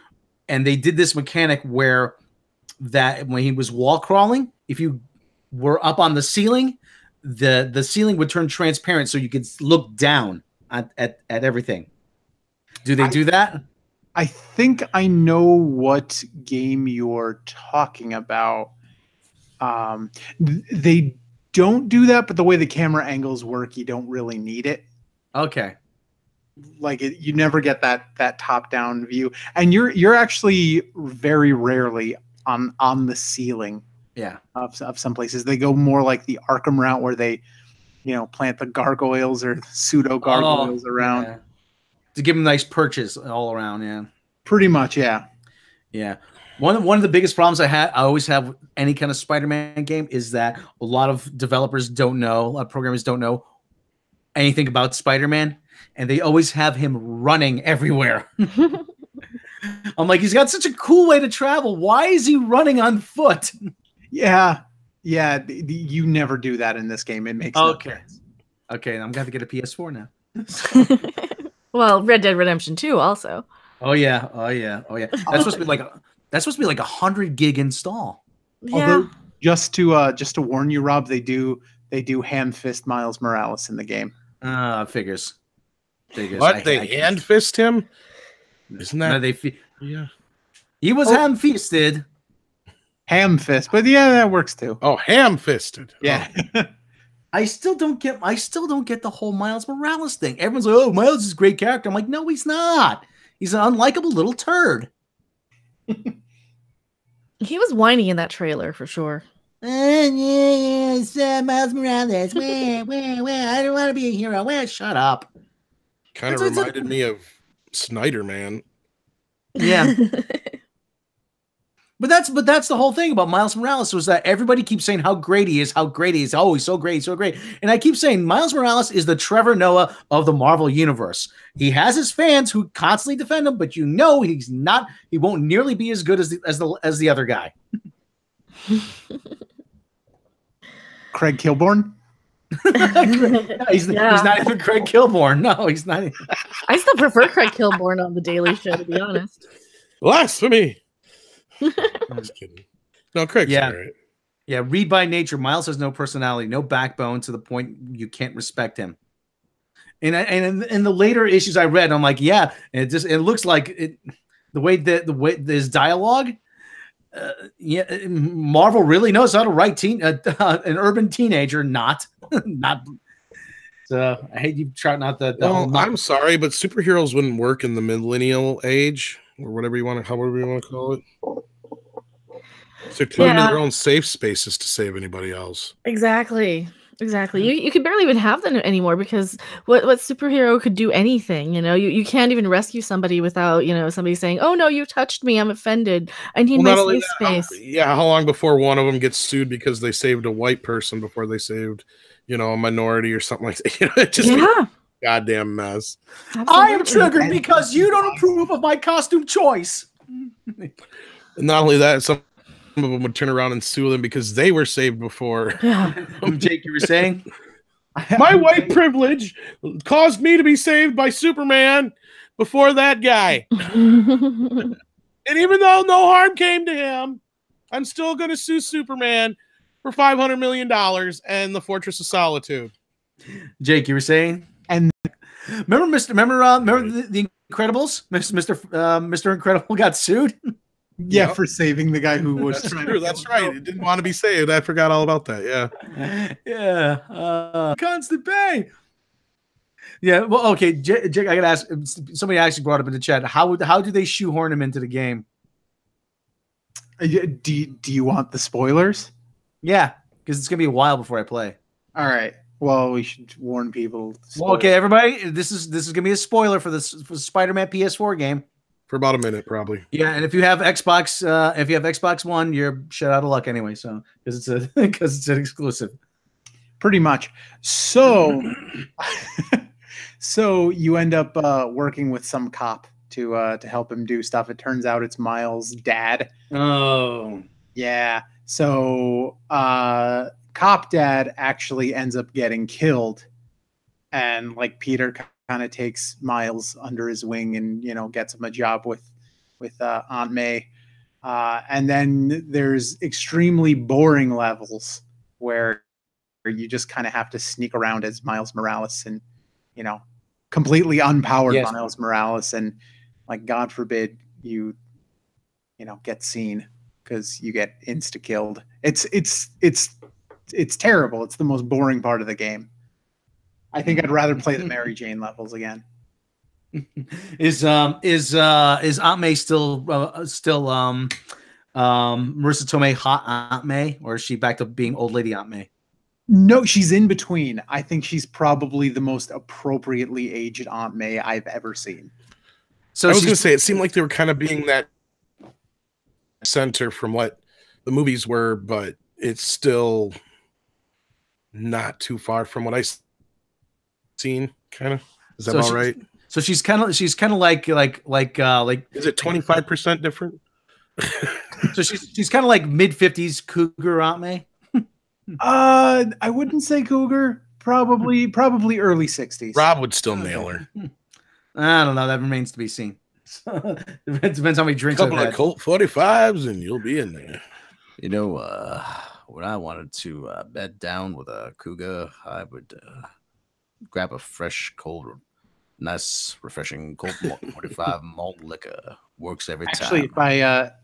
And they did this mechanic where that when he was wall crawling, if you were up on the ceiling, the ceiling would turn transparent so you could look down at everything. Do they do that? I think I know what game you're talking about. They don't do that, but the way the camera angles work, you don't really need it. Okay. Like you never get that top-down view, and you're actually very rarely on the ceiling. Yeah. Of some places, they go more like the Arkham route, where they, plant the gargoyles or pseudo gargoyles around. Yeah. To give them nice perches all around, yeah. Pretty much, yeah. Yeah. One of the biggest problems I always have with any kind of Spider-Man game is that a lot of developers don't know, a lot of programmers don't know anything about Spider-Man, and they always have him running everywhere. I'm like, he's got such a cool way to travel. Why is he running on foot? Yeah. You never do that in this game. It makes no sense. Okay, I'm gonna have to get a PS4 now. Well, Red Dead Redemption 2 also. Oh yeah. That's supposed to be like 100 gig install. Yeah. Although, just to warn you, Rob, they do hand fist Miles Morales in the game. Figures. What, they hand fist him? Isn't that? No, yeah. He was ham fisted. Ham fist, but yeah, that works too. Oh, ham fisted. Yeah. Oh. I still don't get the whole Miles Morales thing. Everyone's like, "Oh, Miles is a great character." I'm like, "No, he's not. He's an unlikable little turd." He was whiny in that trailer for sure. It's Miles Morales. I don't want to be a hero. Shut up. Kind of reminded me of Snyder Man. Yeah. But that's the whole thing about Miles Morales, was that everybody keeps saying how great he is. Oh, he's so great, so great. And I keep saying Miles Morales is the Trevor Noah of the Marvel universe. He has his fans who constantly defend him, but he's not. He won't nearly be as good as the other guy. Craig Kilborn. He's not even Craig Kilborn. No, he's not. I still prefer Craig Kilborn on The Daily Show, to be honest. Blasphemy. I'm just kidding. No, Craig's all right. Yeah, read by nature. Miles has no personality, no backbone, to the point you can't respect him. And in the later issues I read, I'm like, yeah, it looks like the way this dialogue. Marvel really knows how to write an urban teenager, not. So I hate you shouting out the. Well, I'm sorry, but superheroes wouldn't work in the millennial age, or however you want to call it. So they're into their own safe spaces to save anybody else. Exactly. You could barely even have them anymore, because what superhero could do anything? You can't even rescue somebody without somebody saying, "Oh no, you touched me, I'm offended. I need my safe space." How long before one of them gets sued because they saved a white person before they saved a minority or something like that? It's just a goddamn mess. Absolutely. I am triggered because you don't approve of my costume choice. And not only that, some of them would turn around and sue them because they were saved before. Jake, you were saying? My white privilege caused me to be saved by Superman before that guy. And even though no harm came to him, I'm still going to sue Superman for $500 million and the Fortress of Solitude. Jake, you were saying? And remember the Incredibles? Mr. Incredible got sued? Yeah, for saving the guy who was That's true. That's right. He didn't want to be saved. I forgot all about that. Yeah. Yeah. Constant pain. Yeah. Well, okay, Jake, I gotta ask. Somebody actually brought up in the chat. How do they shoehorn him into the game? Do you want the spoilers? Yeah, because it's gonna be a while before I play. All right. Well, we should warn people. Well, okay, everybody. This is gonna be a spoiler for the Spider-Man PS4 game. For about a minute, probably. Yeah, and if you have Xbox One, you're shut out of luck anyway. So because it's an exclusive. Pretty much. So, so you end up working with some cop to help him do stuff. It turns out it's Miles' dad. Oh, yeah. So Cop Dad actually ends up getting killed, and like Peter kind of takes Miles under his wing and gets him a job with Aunt May. And then there's extremely boring levels where you just kind of have to sneak around as Miles Morales and completely unpowered Miles Morales, and like God forbid you get seen because you get insta killed. It's terrible. It's the most boring part of the game. I think I'd rather play the Mary Jane levels again. Is Aunt May still Marissa Tomei hot Aunt May, or is she back to being old lady Aunt May? No, she's in between. I think she's probably the most appropriately aged Aunt May I've ever seen. So I was going to say, it seemed like they were kind of being that center from what the movies were, but it's still not too far from what I've seen. Kind of, is that all right? So she's kind of like is it 25% different? So she's kind of like mid-50s cougar Aunt May. I wouldn't say cougar. Probably early 60s. Rob would still nail her. I don't know. That remains to be seen. It depends how many drinks. A couple of Colt 45s and you'll be in there. When I wanted to bed down with a cougar, I would grab a fresh, cold, nice, refreshing Colt 45 malt liquor. Works every time. Actually,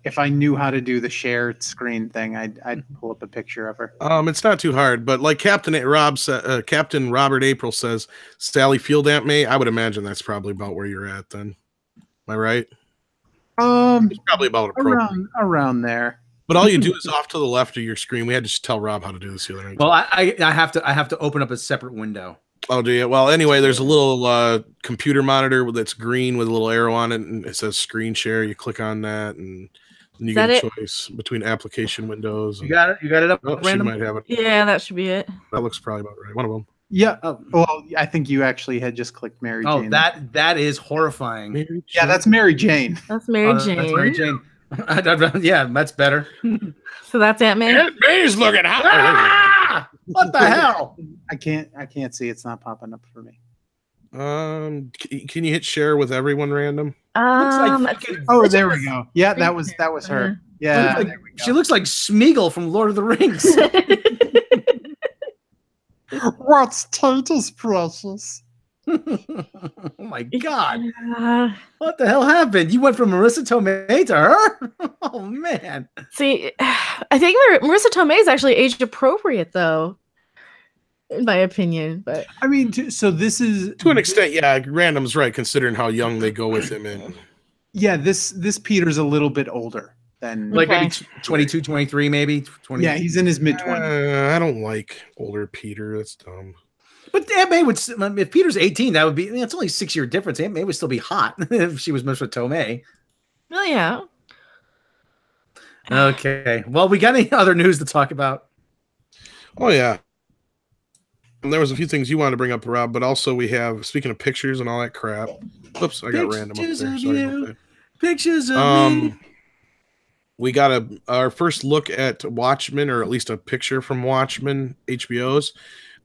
if I knew how to do the shared screen thing, I'd pull up a picture of her. It's not too hard, but like Captain Robert April says, Sally Field Aunt May. I would imagine that's probably about where you're at. Then, am I right? It's probably about around there. But all you do is off to the left of your screen. We had to just tell Rob how to do this the other night. Well, I have to open up a separate window. Oh, do you? Well, anyway, there's a little computer monitor that's green with a little arrow on it, and it says screen share. You click on that, and you get a choice between application windows. You got it? You got it up? She might have it. Yeah, that should be it. That looks probably about right. One of them. Yeah. Well, I think you actually had just clicked Mary Jane. Oh, that is horrifying. Yeah, that's Mary Jane. That's Mary Jane. That's Mary Jane. Yeah, that's better. So that's Aunt May. Aunt May's looking hot. Ah! What the hell? I can't see. It's not popping up for me. Can you hit share with everyone random? Oh, there we go. Yeah, that was her. Yeah, she looks like Smeagol from Lord of the Rings. What's Titus Precious? Oh my God! What the hell happened? You went from Marissa Tomei to her? Oh man! See, I think Marissa Tomei is actually age appropriate, though, in my opinion. But I mean, so this is to an extent, yeah. Random's right, considering how young they go with him. And yeah, this Peter's a little bit older than like maybe 22, 23, maybe 20. Yeah, he's in his mid-20s. I don't like older Peter. That's dumb. But Aunt May would, if Peter's 18, that would be, it's only a 6-year difference. Aunt May would still be hot if she was Mr. Tomei. Oh, yeah. Okay. Well, we got any other news to talk about? Oh, yeah. And there was a few things you wanted to bring up, Rob, but also we have, speaking of pictures and all that crap. Oops, I got random up there. Sorry about that. Pictures of me. We got our first look at Watchmen, or at least a picture from Watchmen, HBO's.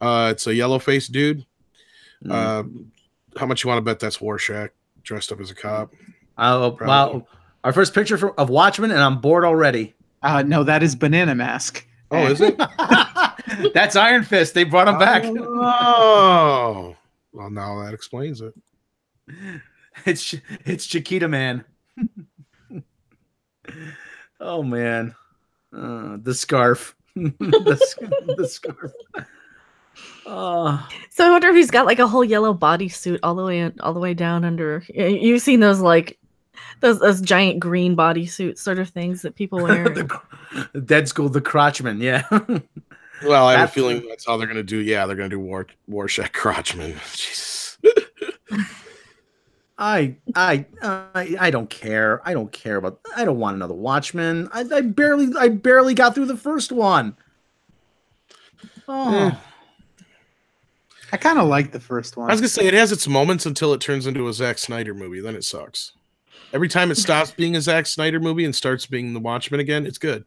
It's a yellow-faced dude. How much you want to bet that's Rorschach dressed up as a cop? Wow. Our first picture of Watchmen, and I'm bored already. No, that is Banana Mask. Oh, is it? That's Iron Fist. They brought him back. Oh. Well, now that explains it. It's Chiquita Man. Oh, man. The scarf. the scarf. So I wonder if he's got like a whole yellow bodysuit all the way down under. You've seen those like those giant green bodysuit sort of things that people wear. The Dead School, the Crotchman, yeah. Well, I have a feeling that's how they're going to do. Yeah, they're going to do Rorschach Crotchman. Jesus. I don't care. I don't care about. I don't want another Watchmen. I barely got through the first one. Oh. I kind of like the first one. I was gonna say it has its moments until it turns into a Zack Snyder movie. Then it sucks. Every time it stops being a Zack Snyder movie and starts being the Watchmen again, it's good.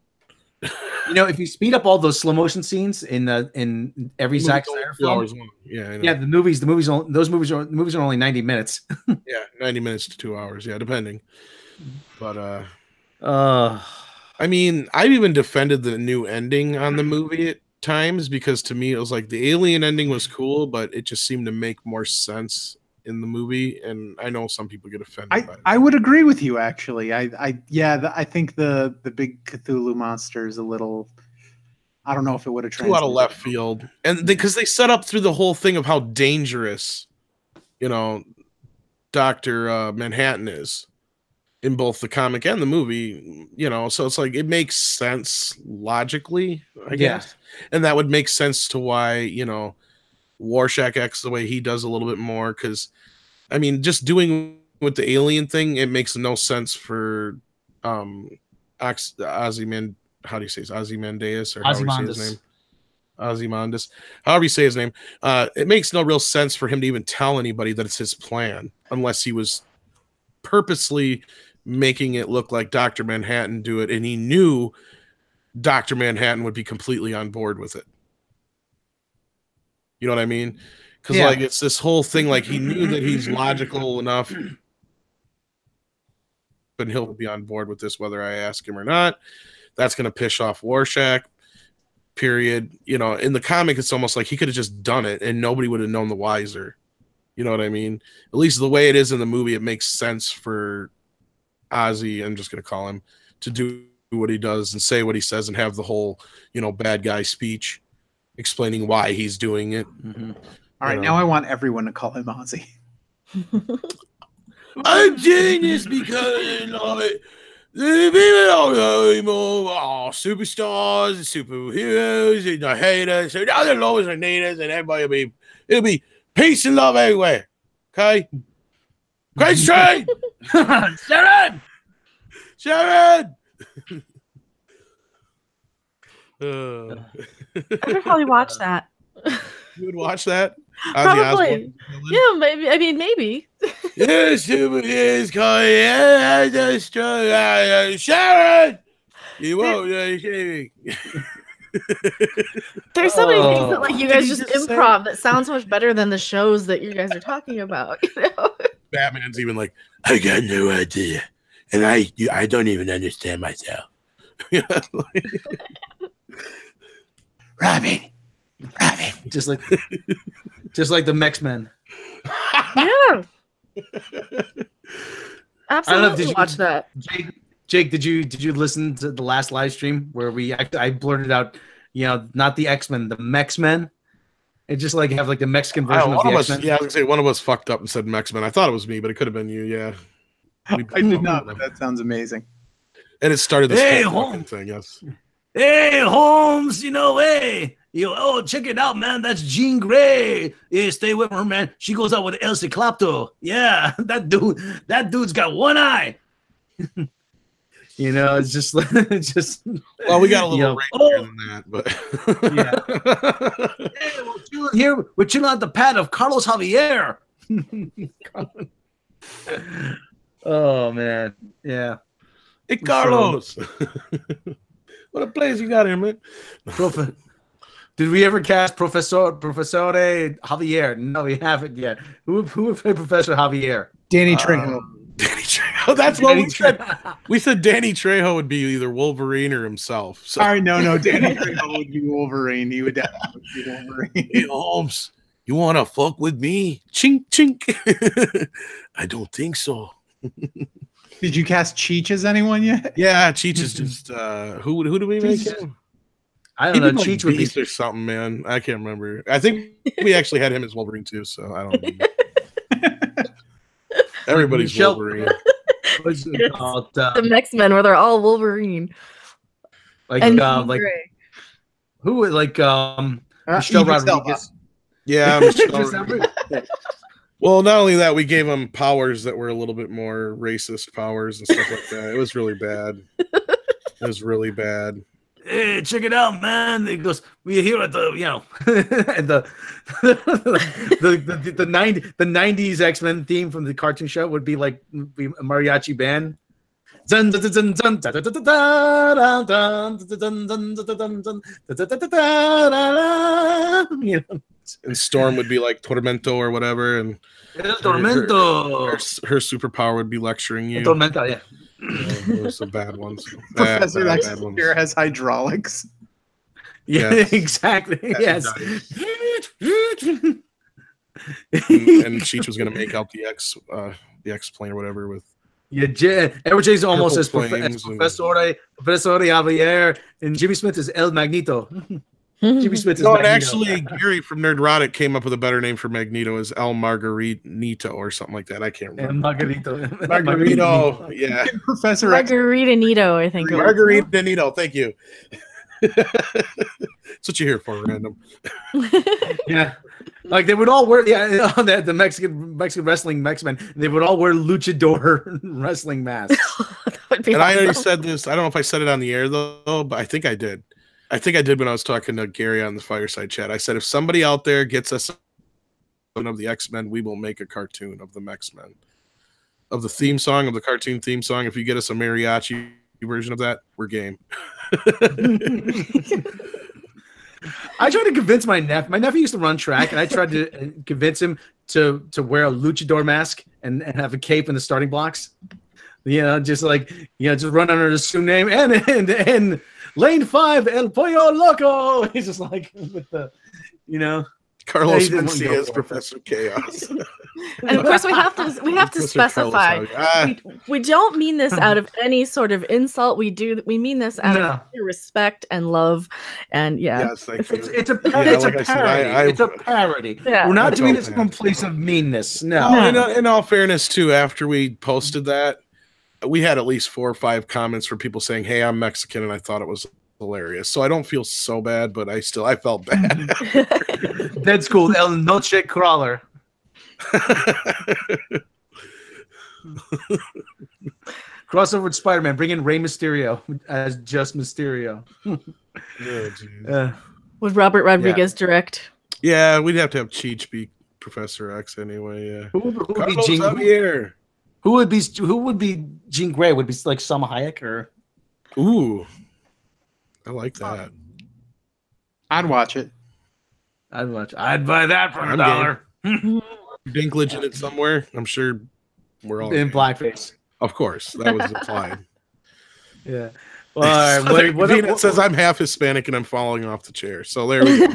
You know, if you speed up all those slow motion scenes in every Zack Snyder film, yeah, the movies are only 90 minutes. Yeah, 90 minutes to 2 hours, yeah, depending. But I mean, I've even defended the new ending on the movie at times because to me it was like the alien ending was cool, but it just seemed to make more sense in the movie, and I know some people get offended by it. I would agree with you actually. I think the big Cthulhu monster is a little, I don't know if it would have too out of left field, and because they set up through the whole thing of how dangerous, you know, Dr. Manhattan is in both the comic and the movie, you know, so it's like it makes sense logically, I guess, and that would make sense to why, you know, Rorschach acts the way he does a little bit more, because I mean, just doing with the alien thing, it makes no sense for Ozymandias, how do you say his Ozymandias, or however you say his name, Ozymandias, however you say his name. It makes no real sense for him to even tell anybody that it's his plan, unless he was purposely making it look like Dr. Manhattan do it, and he knew Dr. Manhattan would be completely on board with it. You know what I mean? Because like it's this whole thing, like he knew that he's logical enough, but he'll be on board with this whether I ask him or not. That's going to piss off Rorschach, period. You know, in the comic, it's almost like he could have just done it and nobody would have known the wiser. You know what I mean? At least the way it is in the movie, it makes sense for Ozzy, I'm just going to call him, to do what he does and say what he says and have the whole, you know, bad guy speech explaining why he's doing it. All right, now I want everyone to call him Ozzy. I'm doing this because like, the people don't know anymore are superstars and superheroes and the haters, and other lovers and haters, and everybody it'll be peace and love everywhere. Okay? Great straight! Sharon! Sharon! I would probably watch that. You would watch that? Probably. Yeah, maybe. I mean, maybe. Yes, superheroes coming. Yeah, destroy Sharon. You won't. There's so many things that like you guys just improv that sounds much better than the shows that you guys are talking about. You know? Batman's even like, I got no idea, and I don't even understand myself. Robin, just like the Mexmen. Yeah, absolutely. Watch that. Jake, did you listen to the last live stream where I blurted out, you know, not the X-Men, the Mexmen? It just like have like the Mexican version of the X-Men. Yeah, I was gonna say one of us fucked up and said Mexmen. I thought it was me, but it could have been you. Yeah, I did not. But that sounds amazing. And it started this whole fucking thing. Yes. Hey, Holmes, hey, check it out, man. That's Jean Grey. Yeah, stay with her, man. She goes out with Elsie Klopto. Yeah, that dude's got one eye. It's just like, well, we got a little racier than that, but hey, we're chilling at the pad of Carlos Javier. Oh man, yeah. Hey, Carlos. What a place you got here, man. Did we ever cast Professore Javier? No, we haven't yet. Who would play Professor Javier? Danny Trejo. Danny Trejo. That's what we said. We said Danny Trejo would be either Wolverine or himself. So. Sorry, no. Danny Trejo would be Wolverine. He would definitely be Wolverine. Hey, Holmes, you want to fuck with me? Chink, chink. I don't think so. Did you cast Cheech as anyone yet? Yeah, Cheech is just who do we make him? I don't know. Cheech would be or something, man. I can't remember. I think we actually had him as Wolverine too, so I don't know. Everybody's Wolverine. What's it called? The X-Men, where they're all Wolverine. Who like Michelle Rodriguez? Yeah, Michelle Rodriguez. Well, not only that, we gave him powers that were a little bit more racist powers and stuff like that. It was really bad. It was really bad. hey, check it out, man. He goes, we're here at the, at the 90s X-Men theme from the cartoon show would be like a mariachi band. And Storm would be like Tormento or whatever, and Tormento. Her superpower would be lecturing you. Tormenta, yeah. Those are bad ones. Professor X here has hydraulics. Yeah, Yes. exactly. Yes. And Cheech was going to make out the X plane or whatever with. Yeah, Edward J's almost as flames Professor Javier, and Jimmy Smith is El Magneto. Jimmy Smith is No, and Magneto. actually, Gary from Nerdrotic came up with a better name for Magneto as El Margarito or something like that. I can't remember. Margarito. Margarito, yeah. Professor X. Margarita Nito, I think. Margarita Nito, thank you. That's what you hear for, random. Yeah. Like they would all wear the Mexican wrestling X-Men. They would all wear luchador wrestling masks. And I already said this. I don't know if I said it on the air though, but I think I did. I think I did when I was talking to Gary on the fireside chat. I said if somebody out there gets us of the X-Men, we will make a cartoon of the X-Men. Of the theme song, of the cartoon theme song. If you get us a mariachi version of that, we're game. I tried to convince my nephew. My nephew used to run track, and I tried to convince him to wear a luchador mask and have a cape in the starting blocks. Just just run under the assumed name and lane 5 El Pollo Loco. He's just like with the, Carlos Mencia is Professor Chaos. And of course, we have to specify. We don't mean this out of any sort of insult. We mean this out of respect and love. And yes, thank you. It's a parody. It's a parody. Yeah. We're not doing this from a place of meanness. No. In all fairness, too, after we posted that, we had at least 4 or 5 comments from people saying, "Hey, I'm Mexican," and I thought it was hilarious. So I don't feel so bad, but I felt bad. That's cool. El Noche Crawler. Crossover with Spider-Man. Bring in Rey Mysterio as just Mysterio. Would Robert Rodriguez direct? Yeah, we'd have to have Cheech be Professor X anyway. Yeah. Who would be Jean Grey? Would it be like Salma Hayek or? Ooh, I like that. I'd watch it. I'd buy that for $1. Dinklage in it somewhere. I'm sure we're all in blackface. Of course, that was implied. Yeah. Well, all right. It says I'm half Hispanic and I'm falling off the chair. So there we go.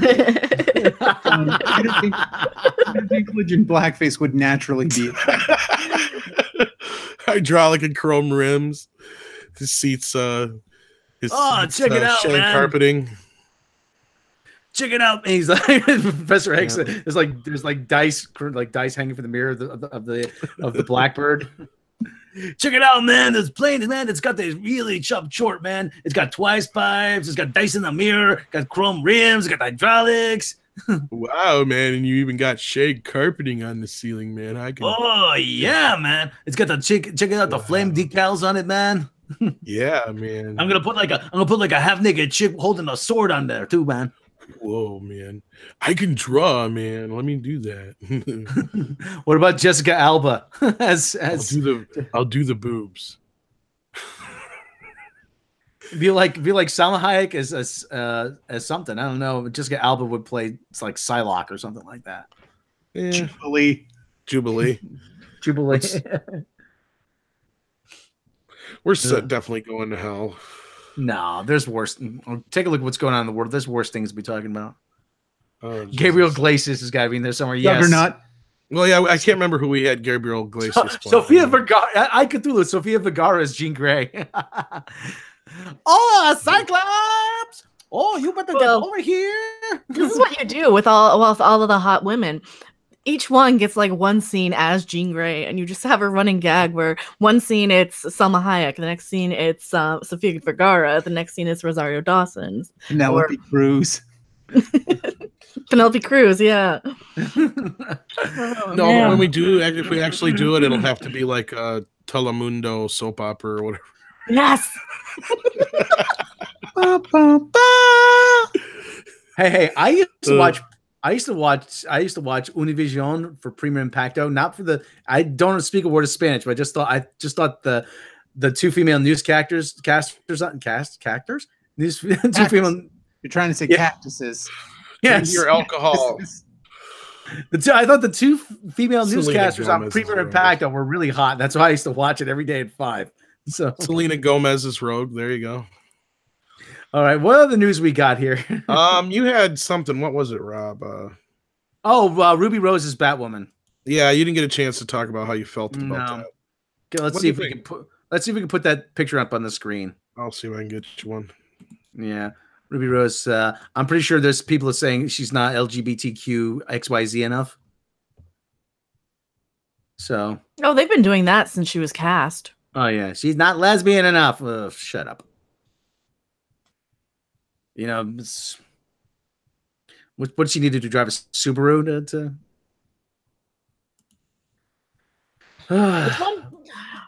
I don't think Dinklage in blackface would naturally be. Hydraulic and chrome rims. His seats. Check it out, shag man. Carpeting. Check it out. He's like Professor X. Yeah. There's like dice hanging from the mirror of the Blackbird. Check it out, man. This plane, man, it's got this really chopped short, man. It's got twice pipes. It's got dice in the mirror. Got chrome rims. It's got hydraulics. Wow, man, and you even got shag carpeting on the ceiling, man. Oh yeah, man. It's got the check it out the flame decals on it, man. Yeah, man. I'm gonna put like a half naked chick holding a sword on there too, man. Whoa, man. I can draw, man. Let me do that. What about Jessica Alba? I'll do the boobs. Be like Salma Hayek as something. I don't know. Jessica Alba would play like Psylocke or something like that. Yeah. Jubilee. We're definitely going to hell. No, there's worse. Take a look at what's going on in the world. There's worse things to be talking about. Oh, Gabriel Iglesias has got to be in there somewhere. Yes. Juggernaut. Well, yeah, I can't remember who we had Gabriel Iglesias. Sofia Vergara. I could do it. Sofia Vergara is Jean Grey. Oh, Cyclops! Oh, you better get over here. This is what you do with all of the hot women. Each one gets like one scene as Jean Grey, and you just have a running gag where one scene it's Salma Hayek, the next scene it's Sofia Vergara, the next scene it's Rosario Dawson, Penelope Cruz. Penelope Cruz, yeah. When if we actually do it, it'll have to be like a Telemundo soap opera or whatever. Yes. Ba, ba, Hey, I used to watch Univision for Primer Impacto. Not for the. I don't speak a word of Spanish, but I just thought the two female newscasters. These two female. You're trying to say cactuses. Yes, your alcohol. I thought the two female newscasters on Primer Impacto were really hot. That's why I used to watch it every day at 5. So Selena Gomez's Rogue. There you go. All right, what other news we got here? You had something. What was it, Rob? Ruby Rose's Batwoman. Yeah, you didn't get a chance to talk about how you felt about that. Okay, let's see if we can put that picture up on the screen. I'll see if I can get you one. Yeah, Ruby Rose. I'm pretty sure there's people saying she's not LGBTQ XYZ enough. So. Oh, they've been doing that since she was cast. Oh yeah, she's not lesbian enough. Shut up. You know, what she needed to drive a Subaru to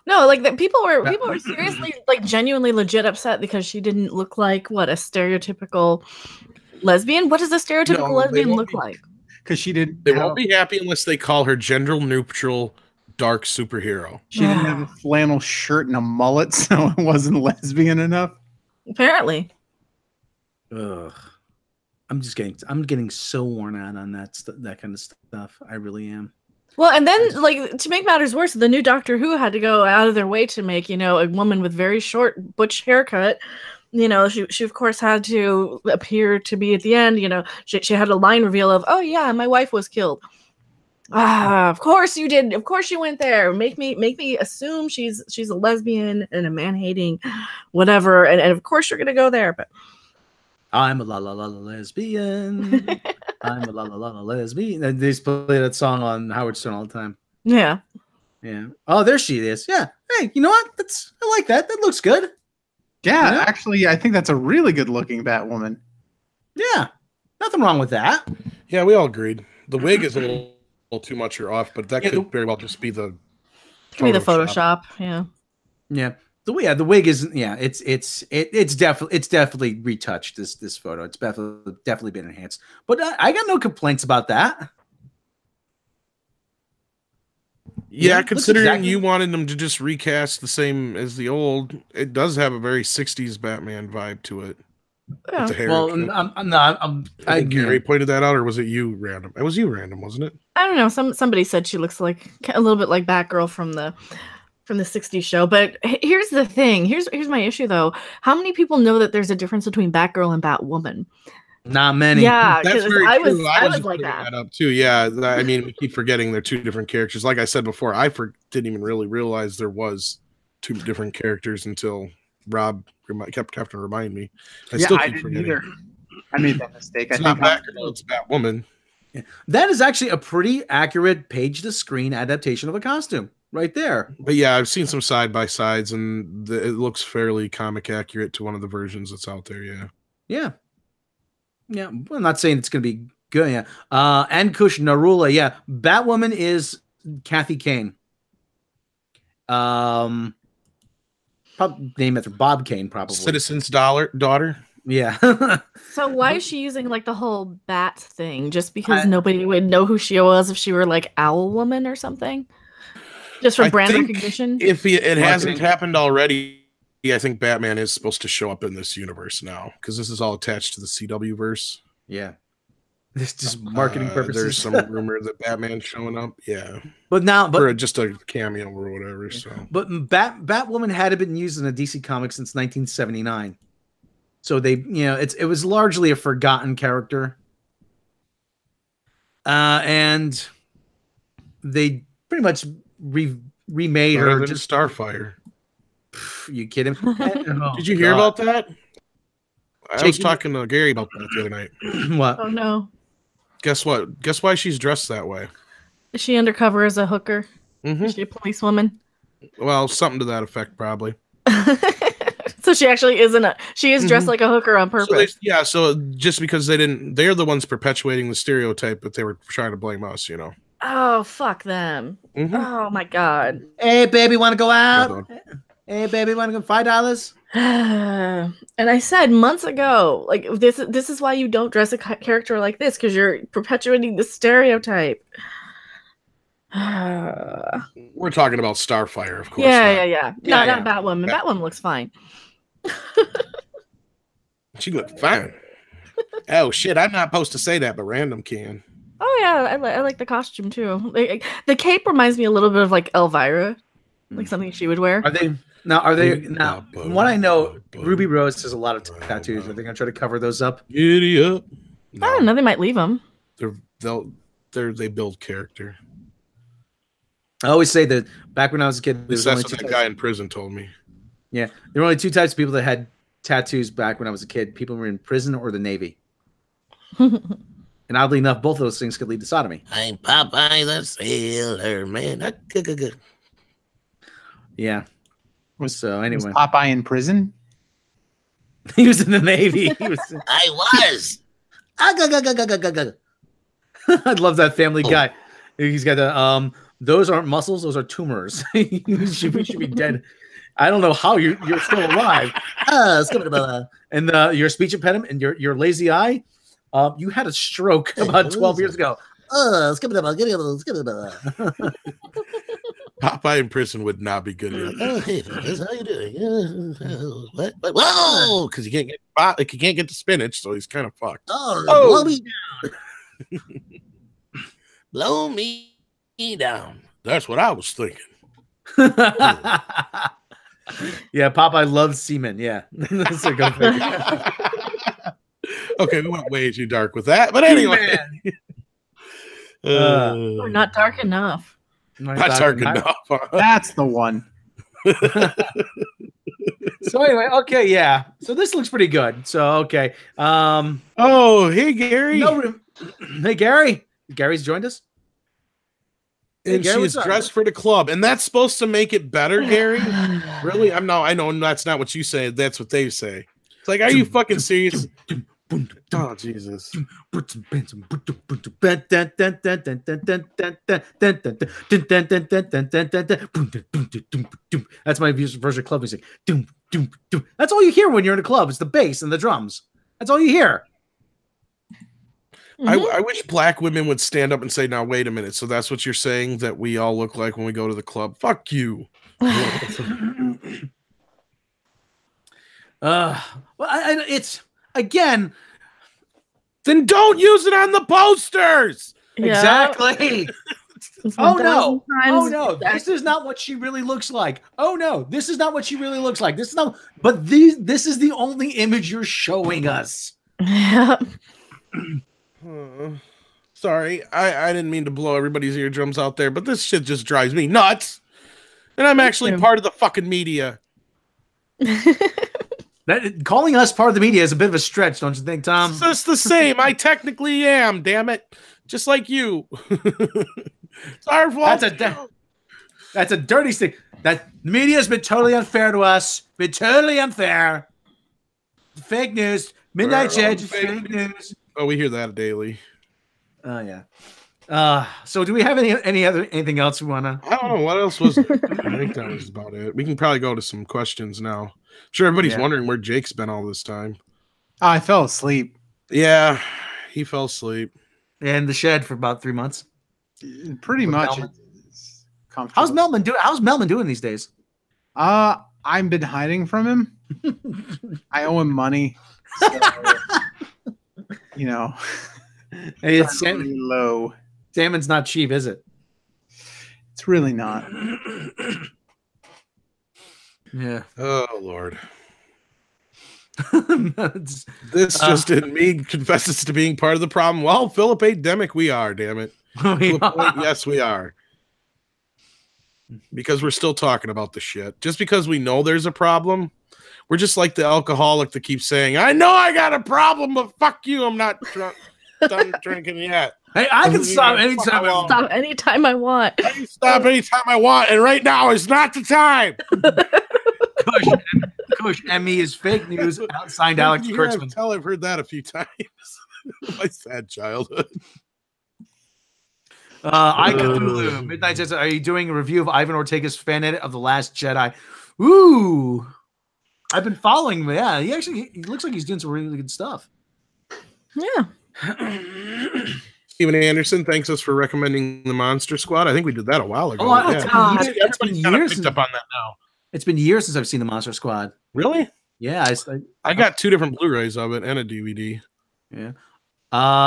No, like that people were seriously, like, genuinely legit upset because she didn't look like a stereotypical lesbian. What does a stereotypical lesbian look like? Because she didn't. They won't be happy unless they call her gender neutral dark superhero. She didn't have a flannel shirt and a mullet, so it wasn't lesbian enough. Apparently. Ugh. I'm getting so worn out on that kind of stuff. I really am. Well, and then, like, to make matters worse, the new Doctor Who had to go out of their way to make, a woman with very short butch haircut. She of course had to appear to be at the end. She had a line reveal of, "Oh yeah, my wife was killed." Of course you did. Of course you went there. Make me assume she's a lesbian and a man-hating, whatever. And of course you're gonna go there, but. I'm a la la la la lesbian. I'm a la la la la lesbian. And they used to play that song on Howard Stern all the time. Yeah. Yeah. Oh, there she is. Yeah. Hey, you know what? I like that. That looks good. Yeah, actually, I think that's a really good looking Batwoman. Yeah. Nothing wrong with that. Yeah, we all agreed. The wig is a little too much or off, but that could very well just be the Photoshop. Yeah. Yeah. The wig isn't. Yeah, it's definitely retouched. This photo, it's definitely been enhanced. But I got no complaints about that. Yeah, considering you wanted them to just recast the same as the old, it does have a very '60s Batman vibe to it. Yeah. With the hair. Well, I think Gary pointed that out, or was it you, random? It was you, random, wasn't it? I don't know. Somebody said she looks like a little bit like Batgirl from the 60s show. But here's the thing. Here's my issue, though. How many people know that there's a difference between Batgirl and Batwoman? Not many. Yeah, that's very true. I was like that up too. Yeah, I mean, we keep forgetting they're two different characters. Like I said before, didn't even really realize there was two different characters until Rob kept having to remind me. I still keep forgetting. Either. I made that mistake. It's not Batgirl, it's Batwoman. Yeah. That is actually a pretty accurate page-to-screen adaptation of a costume. Right there. But yeah, I've seen some side-by-sides, and it looks fairly comic accurate to one of the versions that's out there, yeah. Yeah. Yeah, well, I'm not saying it's going to be good, yeah. Ankush Narula, yeah. Batwoman is Kathy Kane. Name after Bob Kane, probably. Citizen's daughter? Yeah. So why is she using, like, the whole bat thing? Just because nobody would know who she was if she were, like, Owl Woman or something? Just for brand recognition? If it hasn't happened already, I think Batman is supposed to show up in this universe now, because this is all attached to the CW verse. Yeah. This just marketing purposes. There's some rumor that Batman's showing up. Yeah. But for just a cameo or whatever. So. But Batwoman had been used in a DC comic since 1979. So they, it was largely a forgotten character. And they pretty much remade her. Just Starfire. You kidding? Did you hear about that? I was talking to Gary about that the other night. What? Oh no! Guess what? Guess why she's dressed that way? Is she undercover as a hooker? Mm-hmm. Is she a policewoman? Well, something to that effect, probably. So she actually isn't. She is dressed like a hooker on purpose. So just because they're the ones perpetuating the stereotype, but they were trying to blame us, Oh, fuck them. Mm-hmm. Oh my god. Hey, baby, want to go out? Hey, baby, want to go $5? And I said months ago, like this is why you don't dress a character like this, because you're perpetuating the stereotype. We're talking about Starfire, of course. Yeah. Not Batwoman. Yeah. Batwoman looks fine. She looked fine. Oh shit! I'm not supposed to say that, but random can. Oh yeah, I like the costume too. The cape reminds me a little bit of like Elvira, like something she would wear. Are they now? From what I know, Ruby Rose has a lot of tattoos. Are they gonna try to cover those up? Giddy up. No. I don't know. They might leave them. They build character. I always say that back when I was a kid, That's what that guy in prison told me. Yeah, there were only two types of people that had tattoos back when I was a kid. People who were in prison or the Navy. And oddly enough, both of those things could lead to sodomy. I'm Popeye the Sailor Man. Yeah. So anyway, was Popeye in prison? He was in the Navy. I was. I love that Family Guy. He's got the those aren't muscles, those are tumors. You should be dead. I don't know how you're still alive. And your speech impediment and your lazy eye. You had a stroke about 12 years ago. Popeye in prison would not be good. Oh, hey, fellas, how you doing? What? Whoa! Because he can't get the spinach, so he's kind of fucked. Blow me down. Blow me down. That's what I was thinking. Yeah, Popeye loves semen. Yeah, that's a good thing. Okay, we went way too dark with that, but anyway, we're not dark enough. Not dark enough. That's the one. So anyway, okay, yeah. So this looks pretty good. So okay. Oh, hey Gary. Hey Gary. Gary's joined us. And Gary, she's dressed for the club, and that's supposed to make it better, Gary. Really? I know that's not what you say. That's what they say. It's like, are you fucking serious? Oh Jesus! That's my version of club music. That's all you hear when you're in a club. It's the bass and the drums. That's all you hear. I wish black women would stand up and say, "Now wait a minute." So that's what you're saying that we all look like when we go to the club? Fuck you. Well, it's again. Then don't use it on the posters. Yeah. Exactly. Oh no! Oh no! This is not what she really looks like. Oh no! This is not what she really looks like. This is not. But this is the only image you're showing us. Yeah. Sorry, I didn't mean to blow everybody's eardrums out there, but this shit just drives me nuts. And I'm actually part of the fucking media. Calling us part of the media is a bit of a stretch, don't you think, Tom? It's just the same. I technically am, damn it. Just like you. It's our fault. That's a dirty stick. That media has been totally unfair to us. Been totally unfair. Fake news. Midnight Edge. Fake news. Oh, we hear that daily. Oh yeah. So do we have anything else we wanna? I don't know what else was. I think that was about it. We can probably go to some questions now. I'm sure everybody's wondering where Jake's been all this time. I fell asleep. Yeah, he fell asleep. In the shed for about 3 months. Pretty much. How's Melman doing these days? I've been hiding from him. I owe him money. So, you know, hey, it's really low. Salmon's not cheap, is it? It's really not. Yeah. Oh Lord. This just in me confesses to being part of the problem. Well, Philip A. Demick, we are, damn it. Yes, we are. Because we're still talking about the shit. Just because we know there's a problem, we're just like the alcoholic that keeps saying, I know I got a problem, but fuck you, I'm not done drinking yet. Hey, I can stop anytime I want. Stop anytime I want. I can stop anytime I want, and right now is not the time. Kush, Emmy is fake news. Signed Alex Kurtzman. I've heard that a few times. My sad childhood. I Cthulhu. Midnight says, are you doing a review of Ivan Ortega's fan edit of The Last Jedi? Ooh. I've been following him. Yeah, he looks like he's doing some really good stuff. Yeah. Steven Anderson thanks us for recommending the Monster Squad. I think we did that a while ago. It's been years picked up on that now. It's been years since I've seen the Monster Squad. Really? Yeah, I got 2 different Blu-rays of it and a DVD. Yeah.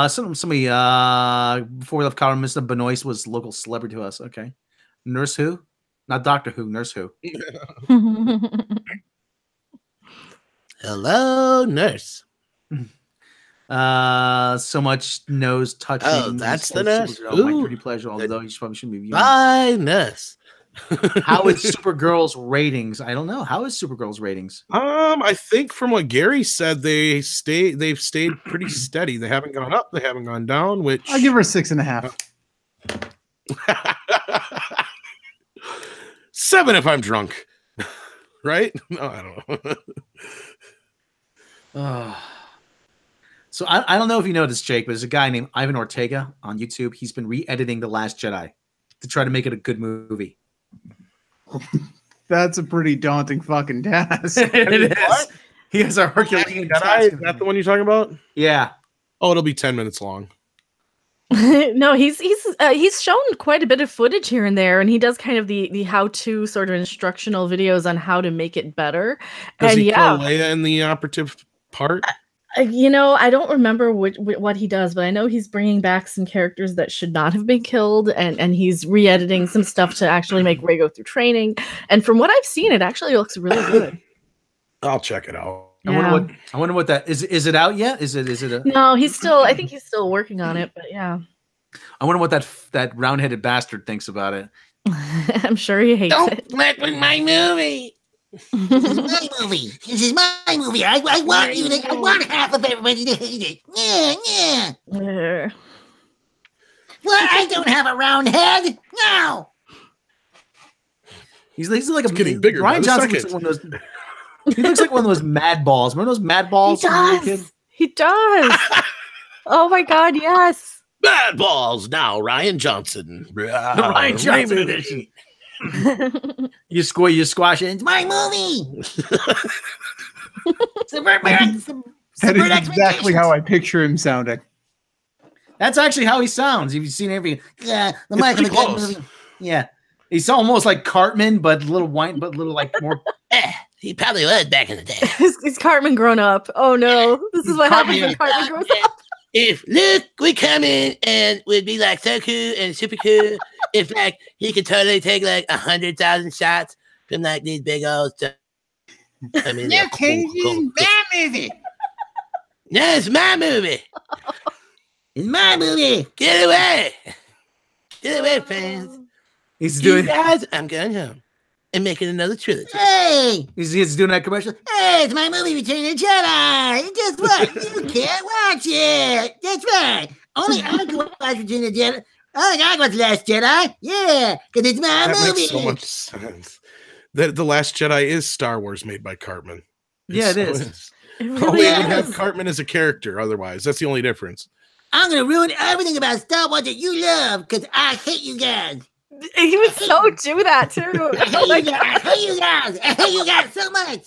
Somebody before we left Colorado, Mr. Benoist was local celebrity to us. Okay. Nurse Who? Not Doctor Who, Nurse Who. Hello, nurse. So much nose touching. Oh, that's the nurse. My pretty pleasure, although you probably shouldn't be viewing. Bye, nurse. How is Supergirl's ratings? I don't know. How is Supergirl's ratings? I think from what Gary said, they've stayed pretty steady. They haven't gone up, they haven't gone down, which I'll give her 6.5. 7 if I'm drunk. Right? No, I don't know. So I don't know if you know this, Jake, but there's a guy named Ivan Ortega on YouTube. He's been re-editing The Last Jedi to try to make it a good movie. That's a pretty daunting fucking task. It is. He has a Herculean task. Is that the one you're talking about? Yeah. Oh, it'll be 10 minutes long. No, he's shown quite a bit of footage here and there, and he does kind of the how-to sort of instructional videos on how to make it better. Does he kill Leia in the operative part? I don't remember what he does, but I know he's bringing back some characters that should not have been killed, and he's re-editing some stuff to actually make Rey go through training. And from what I've seen, it actually looks really good. I'll check it out. Yeah. I wonder what that is. Is it out yet? Is it No, I think he's still working on it, but yeah. I wonder what that round-headed bastard thinks about it. I'm sure he hates it. Don't fuck with my movie. This is my movie. This is my movie. I want half of everybody to hate it. Yeah. Well, I don't have a round head. No. He's like It's getting bigger. Ryan Johnson looks like one of those. He looks like one of those mad balls. Remember those mad balls? He does. Oh my God, yes. Bad balls now, Ryan Johnson. Ryan Johnson edition. You squash it. It's My movie. That is exactly how I picture him sounding. That's actually how he sounds. You've seen everything. Yeah, the It's Michael pretty McKean close. movie. Yeah. He's almost like Cartman, but a little white, but a little like more. He probably was back in the day. Is Cartman grown up? Oh no, this is what happens when Cartman grows up. If Luke would come in and would be like so cool and super cool, if like he could totally take like 100,000 shots from like these big old stuff. I mean, You're changing my movie. No, it's my movie. It's my movie. Get away. Get away, fans. He's You doing. guys, I'm going home and making another trilogy. Hey, He's doing that commercial. hey, it's my movie, Return of the Jedi. And guess what? You can't watch it. That's right. Only I can watch Return of the Jedi. Only I can watch The Last Jedi. Yeah, because it's my That movie. makes so much sense. That The Last Jedi is Star Wars made by Cartman. Yeah, it so is. It Oh, really they Yeah. would have is. Cartman as a character otherwise. That's the only difference. I'm going to ruin everything about Star Wars that you love because I hate you guys. He would so do that too. I hate Oh my you guys. I hate you guys. I hate you guys so much.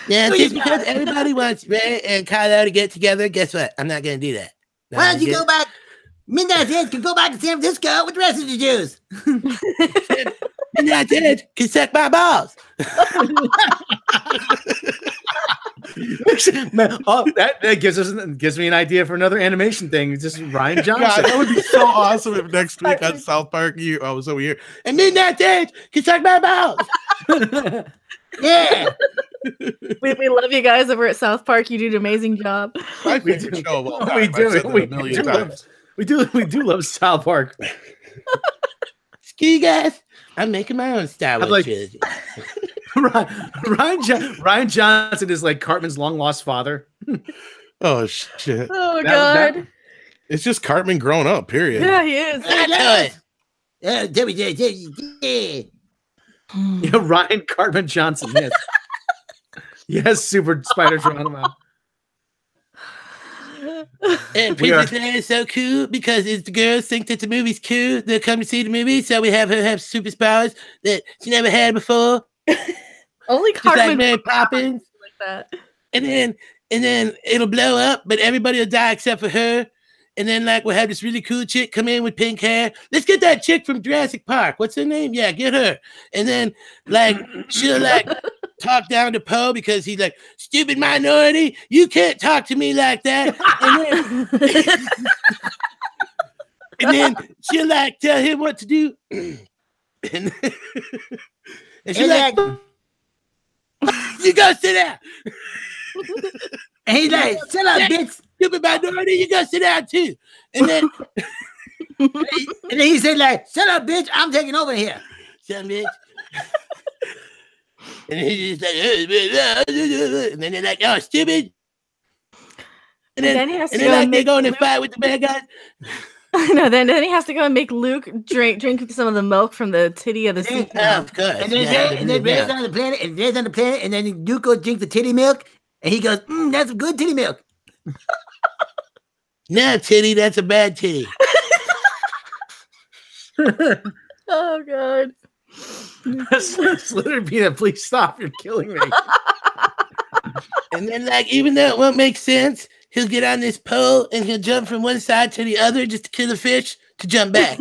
Yeah, No, just you because everybody wants Ray and Kylo to get together, guess what? I'm not going to do that. Why don't you go back? Midnight Heads can go back to San Francisco with the rest of the Jews. Midnight Heads can suck my balls. Man, that gives me an idea for another animation thing. It's just Ryan God, Johnson. that would be so awesome if next week on South Park I was over here. And Midnight Heads can suck my balls. Yeah. We love you guys over at South Park. You do an amazing job. My favorite show of all time. We do. I've said that We a million do. times. We do love South Park. Screw you guys. I'm making my own Star Wars like- trilogy. Ryan Johnson is like Cartman's long lost father. Oh shit! Oh That- God. It's just Cartman grown up. Period. Yeah, he is. I know it. Yeah, Ryan Cartman Johnson. Yes. Yes, super spider Geronimo. And Princess Leia is so cool because if the girls think that the movie's cool, they'll come to see the movie. So we have her have superpowers that she never had before. Only Just like Cartman Mary Poppins. like that. And then it'll blow up, but everybody will die except for her. And then like we'll have this really cool chick come in with pink hair. Let's get that chick from Jurassic Park. What's her name? Yeah, get her. And then like she'll like talk down to Poe because he's like, stupid minority, you can't talk to me like that. And then she'll like tell him what to do. and she's like, you go sit down. And he's like, shut up, bitch. Stupid minority, you go sit down too. And then he said, like, shut up, bitch. I'm taking over here. Shut up, bitch. And he's just like, and then they're like, oh, stupid. And then he has to they go in and fight with the bad guys. No, then he has to go and make Luke drink some of the milk from the titty of the sea. Of course. And then Ray's on the planet, and then Luke goes drink the titty milk, and he goes, that's a good titty milk. No, titty, that's a bad titty. Oh, God. Slitter Peanut, please stop. You're killing me. And then, like, even though it won't make sense, he'll get on this pole and he'll jump from one side to the other just to kill a fish to jump back.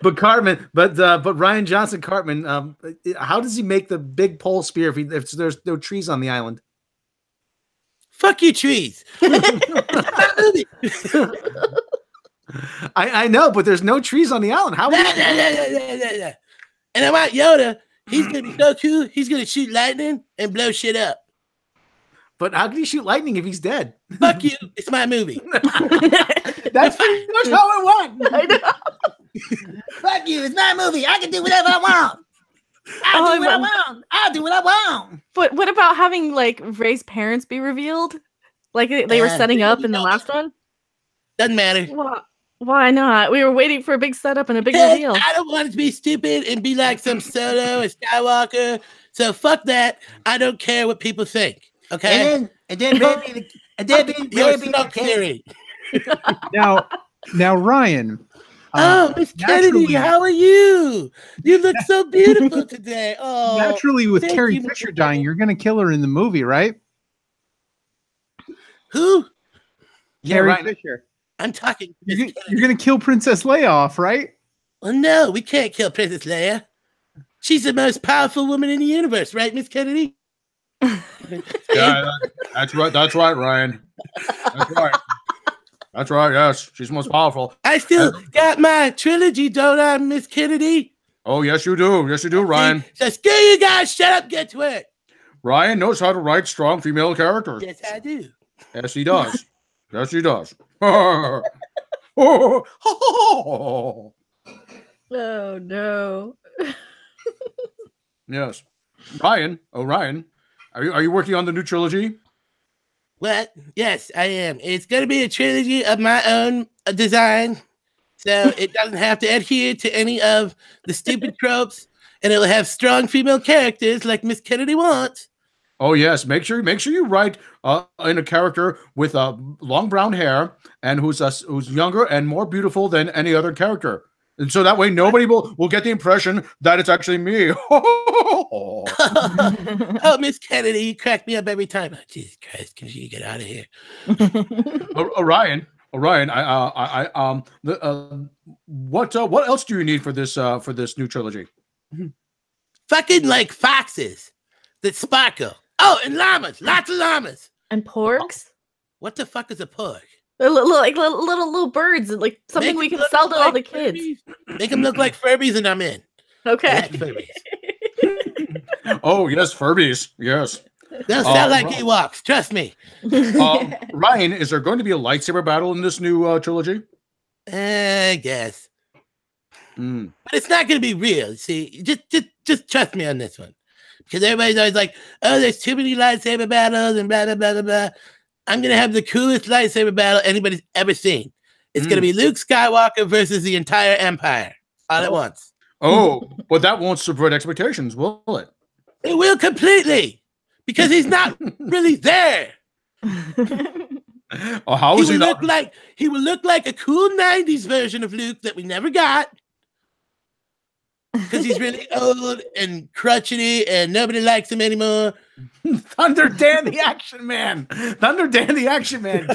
But Ryan Johnson Cartman, how does he make the big pole spear if there's no trees on the island? Fuck you, trees. I know, but there's no trees on the island. How? And I want Yoda. He's gonna be so cool. He's gonna shoot lightning and blow shit up. But how can he shoot lightning if he's dead? Fuck you. It's my movie. That's pretty much how it went. I know. Fuck you. It's my movie. I can do whatever I want. I'll do what I want. But what about having like Ray's parents be revealed? Like they were setting up in the last one? Doesn't matter. Why not? We were waiting for a big setup and a big reveal. I don't want it to be stupid and be like some Solo or Skywalker. So fuck that. I don't care what people think. Okay. And then Now, Ryan. Miss Kennedy, how are you? You look so beautiful today. Oh, naturally, with Carrie Fisher dying, you're going to kill her in the movie, right? Who? Carrie Fisher. I'm talking. You're going to kill Princess Leia off, right? Well, no, we can't kill Princess Leia. She's the most powerful woman in the universe, right, Miss Kennedy? Yeah, that's right. That's right, Ryan. That's right. That's right. Yes, she's most powerful. I still got my trilogy, don't I, Miss Kennedy? Oh, yes, you do. Yes, you do, Ryan. So screw you guys. Shut up. Get to it. Ryan knows how to write strong female characters. Yes, I do. Yes, he does. Yes, he does. Oh no. Yes, Ryan. Oh, Ryan, are you working on the new trilogy? What? Yes, I am. It's going to be a trilogy of my own design, so it doesn't have to adhere to any of the stupid tropes, and it'll have strong female characters like Miss Kennedy wants. Oh yes, make sure you write in a character with long brown hair and who's younger and more beautiful than any other character, and so that way nobody will get the impression that it's actually me. Oh, Miss Kennedy, you crack me up every time. Oh, Jesus Christ, can you get out of here? Orion, what else do you need for this new trilogy? Fucking like foxes that sparkle. Oh, and llamas, lots of llamas. And porks? What the fuck is a pork? They're like little birds, like something we can sell to all the kids. Make them look like Furbies and I'm in. Okay. Oh, yes, Furbies. Yes. They'll sound like Ewoks. Trust me. Ryan, is there going to be a lightsaber battle in this new trilogy? I guess. But it's not going to be real. See, just trust me on this one. Because everybody's always like, oh, there's too many lightsaber battles and blah, blah, blah, blah, blah. I'm going to have the coolest lightsaber battle anybody's ever seen. It's going to be Luke Skywalker versus the entire Empire all at once. Oh, but that won't subvert expectations, will it? It will completely. Because he's not really there. Oh, how is he not? He would look like a cool 90s version of Luke that we never got. Because he's really old and crotchety and nobody likes him anymore. Thunder Dan the Action Man. Thunder Dan the Action Man.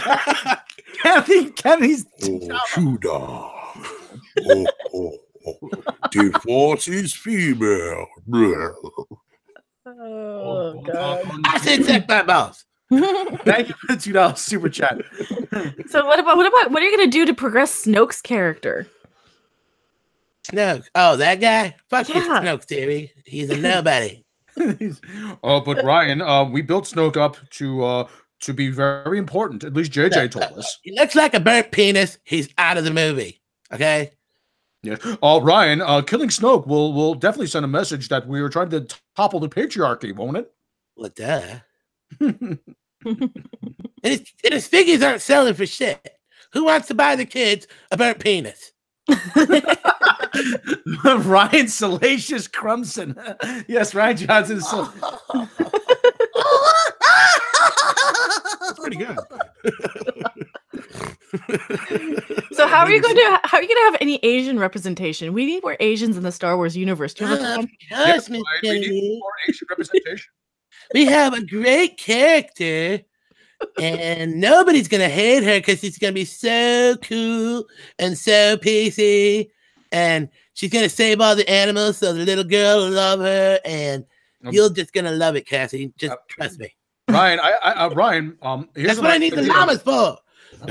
Kenny's. Shooter. The force is female. Oh, God. I said check my boss. Thank you for the $2 super chat. So what are you gonna do to progress Snoke's character? Snoke. Oh, that guy? Fuck Yeah. you, Snoke theory. He's a nobody. But Ryan, we built Snoke up to be very important. At least JJ told us. He looks like a burnt penis. He's out of the movie. Okay. Yeah. Ryan, killing Snoke will definitely send a message that we were trying to topple the patriarchy, won't it? Well, duh. and his figures aren't selling for shit. Who wants to buy the kids a burnt penis? Ryan Salacious Crumson. Yes, Ryan Johnson. That's pretty good. So how are you going to have any Asian representation? We need more Asians in the Star Wars universe. Do you have Yes, Miss We need Kennedy. more Asian representation. We have a great character, and nobody's gonna hate her because she's gonna be so cool and so PC, and she's gonna save all the animals so the little girl will love her, and you're just gonna love it, Cassie. Just trust me. Ryan, Ryan, here's That's what I need the llamas for.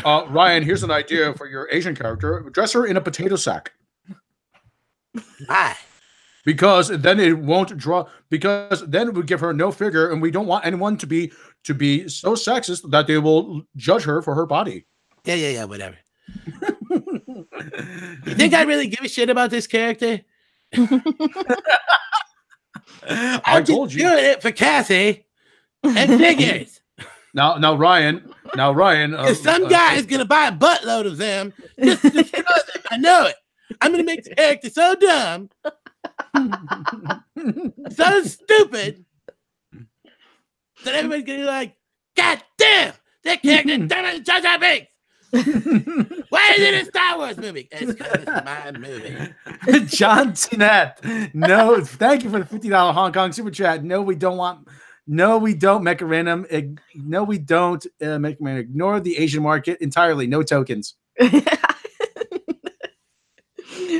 Ryan, here's an idea for your Asian character. Dress her in a potato sack. Why? Because then it won't draw. Because then it would give her no figure, and we don't want anyone to be so sexist that they will judge her for her body. Yeah, whatever. You think I really give a shit about this character? I told you. Doing it for Cassie and figures. Now, Ryan. If some guy is gonna buy a buttload of them, just to destroy them. I know it. I'm gonna make the character so dumb, so stupid, that everybody's gonna be like, "God damn, that character done it, Jar Jar Binks." Why is it a Star Wars movie? It's because it's my movie. John Tinette. No, thank you for the $50 Hong Kong super chat. No, we don't, Mecha Random. No, we don't, Mecha Random. Ignore the Asian market entirely. No tokens.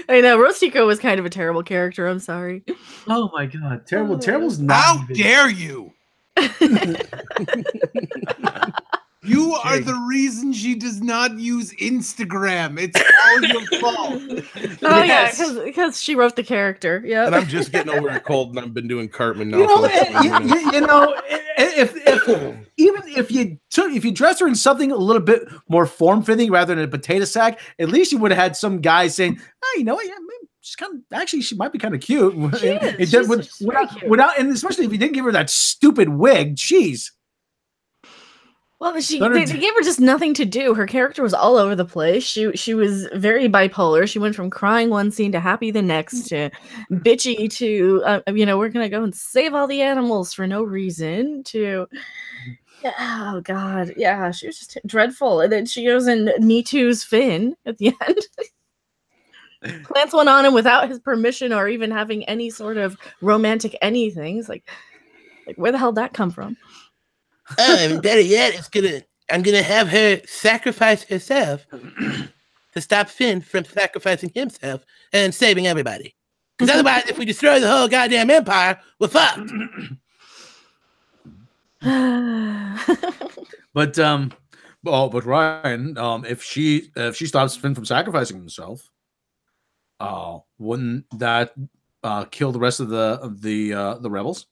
I know Rostico was kind of a terrible character. I'm sorry. Oh my god, terrible! Terrible's not. How dare you? You are the reason she does not use Instagram. It's all your fault. Oh yes. Yeah, because she wrote the character. Yeah. And I'm just getting over a cold, and I've been doing Cartman now. If you dress her in something a little bit more form fitting rather than a potato sack, at least you would have had some guy saying, "Oh, you know what? Yeah, maybe she's kind of actually she might be kind of cute." She is. She's cute. Without, and especially if you didn't give her that stupid wig. Jeez. Well, they gave her just nothing to do. Her character was all over the place. She was very bipolar. She went from crying one scene to happy the next, to bitchy to we're gonna go and save all the animals for no reason. To oh god, yeah, she was just dreadful. And then she goes and Me Too's Finn at the end. Plants one on him without his permission or even having any sort of romantic anything. It's like where the hell did that come from? Oh, and better yet, I'm gonna have her sacrifice herself to stop Finn from sacrificing himself and saving everybody. Because otherwise, if we destroy the whole goddamn empire, we're fucked. But Ryan, if she stops Finn from sacrificing himself, wouldn't that kill the rest of the rebels?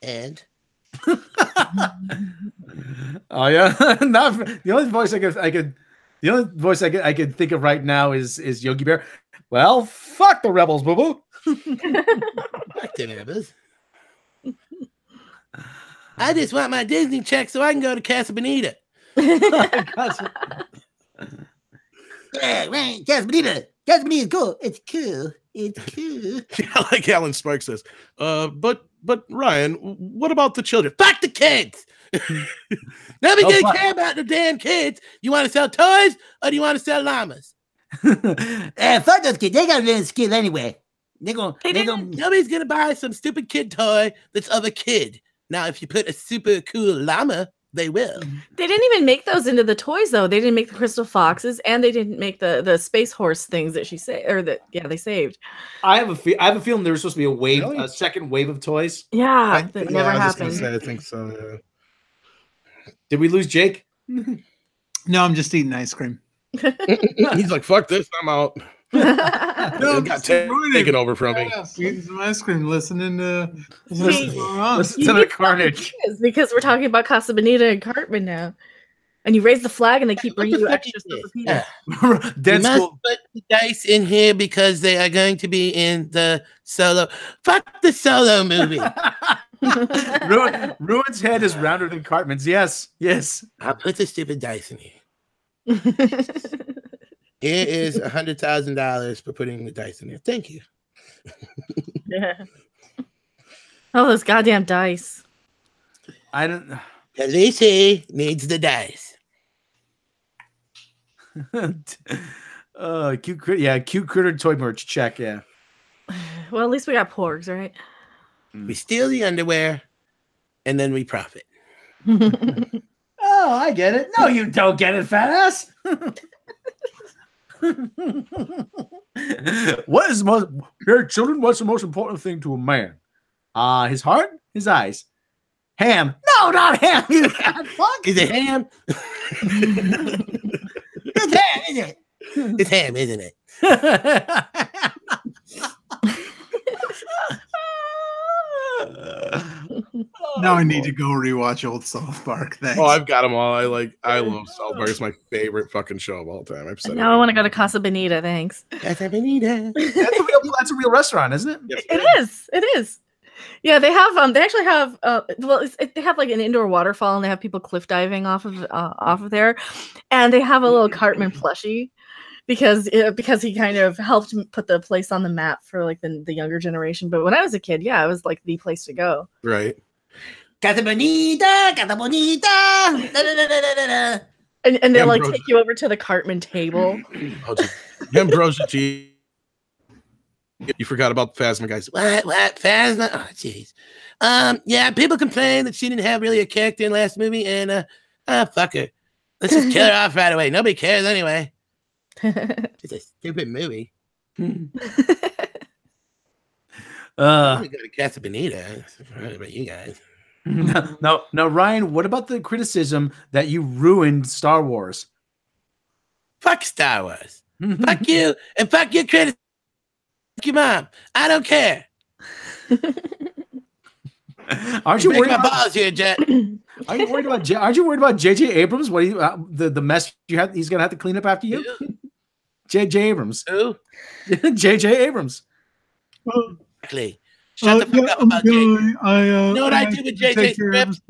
And oh yeah, the only voice I could think of right now is Yogi Bear. Well, fuck the rebels, boo boo. Fuck the rebels. I just want my Disney check so I can go to Casa Bonita. Yeah, right. Casa Bonita. Casa Bonita is cool. It's cool. It's cool. Yeah, like Alan Sparks says. But Ryan, what about the children? Fuck the kids. Nobody gonna care about the damn kids. You want to sell toys or do you want to sell llamas? Fuck those kids. They got to learn skill anyway. Nobody's gonna buy some stupid kid toy that's of a kid. Now, if you put a super cool llama, they will. They didn't even make those into the toys, though. They didn't make the crystal foxes, and they didn't make the space horse things that she saved, or that they saved. I have a feeling there was supposed to be a wave, a second wave of toys. Yeah, that never happened. I think so. Yeah. Did we lose Jake? No, I'm just eating ice cream. He's like, fuck this, I'm out. No, it got taken over from me. Eating some ice cream, listening to the carnage. Because we're talking about Casa Bonita and Cartman now. And you raise the flag and they keep bringing you extra stuff. You must put the dice in here because they are going to be in the solo. Fuck the solo movie. Ruin's head is rounder than Cartman's. Yes. I'll put the stupid dice in here. Here is $100,000 for putting the dice in there. Thank you. Yeah. Oh, those goddamn dice. I don't. Lucy needs the dice. Cute critter toy merch. Check. Yeah. Well, at least we got porgs, right? We steal the underwear, and then we profit. Oh, I get it. No, you don't get it, fat ass. What is most here, children? What's the most important thing to a man? His heart, his eyes. Ham? No, not ham. You fuck. Is it ham? It's ham, isn't it? It's ham, isn't it? Now I need to go rewatch old South Park. Thanks. Oh, I've got them all. I love South Park. It's my favorite fucking show of all time. Now I want to go to Casa Bonita. Thanks. Casa Bonita. That's a real restaurant, isn't it? Yes, it is. Yeah, they have. They actually have. They have like an indoor waterfall, and they have people cliff diving off of there, and they have a little Cartman plushie. Because he kind of helped put the place on the map for like the younger generation. But when I was a kid, it was like the place to go. Right. Casa Bonita, Casa Bonita. And they like take you over to the Cartman table. Ambrosia G. You forgot about the Phasma guys. What? Phasma? Oh, jeez. Yeah, people complain that she didn't have really a character in last movie, and fuck her. Let's just kill her off right away. Nobody cares anyway. It's a stupid movie. I'm gonna go to Casa Bonita. What about you guys? No, Ryan, what about the criticism that you ruined Star Wars? Fuck Star Wars. Fuck you, and fuck your critics. Fuck your mom. I don't care. Aren't you worried about balls here, Jet? Aren't you worried about J.J. Abrams? What do you the mess you have? He's gonna have to clean up after you. J.J. Abrams. Who? J.J. Abrams. Exactly. Shut the fuck up about J.J. You know what I do with J.J.'s script?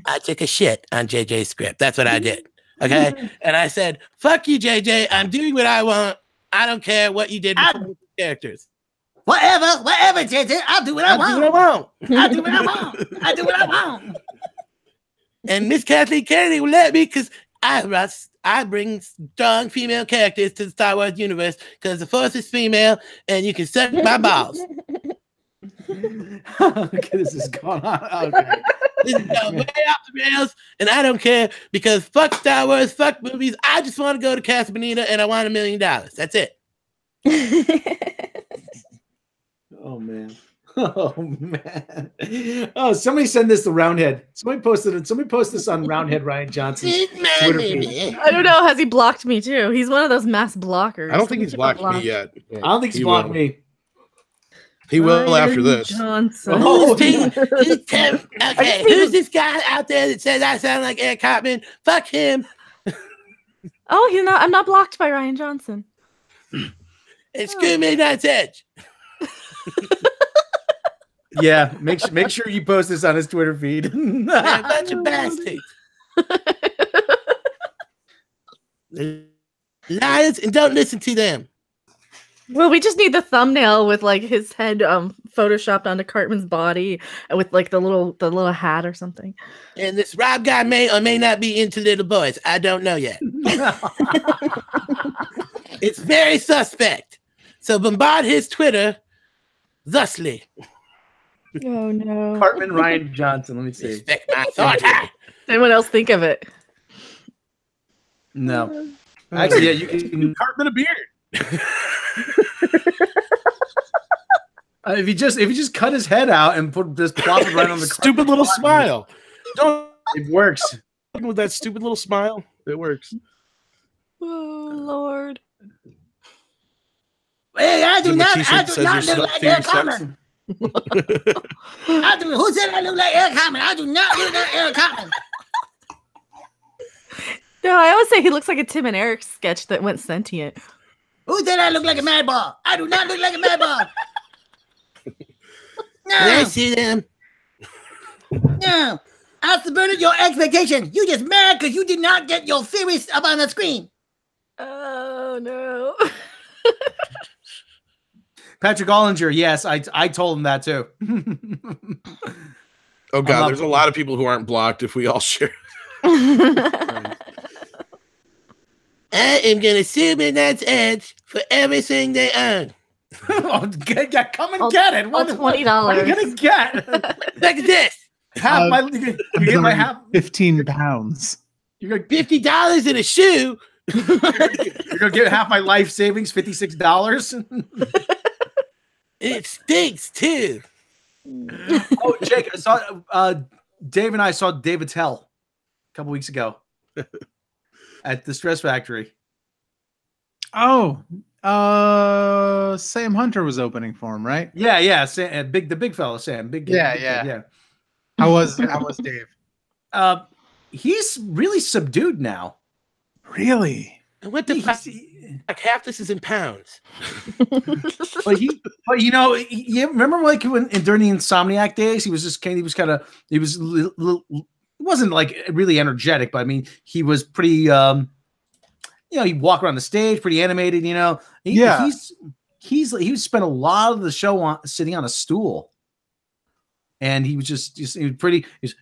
I took a shit on J.J.'s script. That's what I did. Okay, and I said, "Fuck you, J.J. I'm doing what I want. I don't care what you did with the characters." Whatever, JJ. I'll do what I want. I'll do what I want. And Miss Kathleen Kennedy will let me because I bring strong female characters to the Star Wars universe because the Force is female and you can suck my balls. Okay, this is going on. Okay. This is going way off the rails, and I don't care because fuck Star Wars, fuck movies. I just want to go to Casa Bonita and I want $1 million. That's it. Oh man. Oh, somebody send this to Roundhead. Somebody post this on Roundhead Ryan Johnson's Twitter feed. I don't know. Has he blocked me too? He's one of those mass blockers. I don't think he's blocked me yet. I don't think he's blocked me. He will after this. Johnson. Okay, who's this guy out there that says I sound like Eric Cartman? Fuck him. Oh, he's not. I'm not blocked by Ryan Johnson. It's Screw Midnight's Edge. Yeah, make sure you post this on his Twitter feed. A bunch of bastards. Liars, and don't listen to them. Well, we just need the thumbnail with like his head photoshopped onto Cartman's body with like the little hat or something. And this Robb guy may or may not be into little boys. I don't know yet. It's very suspect. So bombard his Twitter thusly. Oh no. Cartman Ryan Johnson. Let me see. Respect my thought. Anyone else think of it? No. Actually, yeah, you can. Cartman a beard. If you just cut his head out and put this plop it right on the stupid little smile. Don't. It works. With that stupid little smile, it works. Oh Lord. Hey, I do not look yourself like to Eric yourself. Cartman. Who said I look like Eric Cartman? I do not look like Eric Cartman. No, I always say he looks like a Tim and Eric sketch that went sentient. Who said I look like a mad ball? I do not look like a mad ball. I No, see them. no. I subverted your expectation. You just mad because you did not get your theories up on the screen. Oh no. Patrick Ollinger, yes, I told him that too. Oh God, there's a lot of people who aren't blocked if we all share. I am gonna sue Midnight's Edge for everything they own. Come and get it. What $20. What are you gonna get? Look at this. Half my, you get my half. 15 pounds. You're gonna, $50 in a shoe. you're gonna get half my life savings, $56. It stinks too. Oh, Jake, I saw Dave and I saw David Tell a couple weeks ago at the Stress Factory. Oh, Sam Hunter was opening for him, right? Yeah, Sam, the big fella, Sam. Yeah. How was Dave? He's really subdued now. Really? What the fuck? Like half this is in pounds. But you know, you remember like during the Insomniac days, he was he wasn't like really energetic, but I mean, he was pretty, you know, he'd walk around the stage, pretty animated, you know. He spent a lot of the show sitting on a stool. And he was just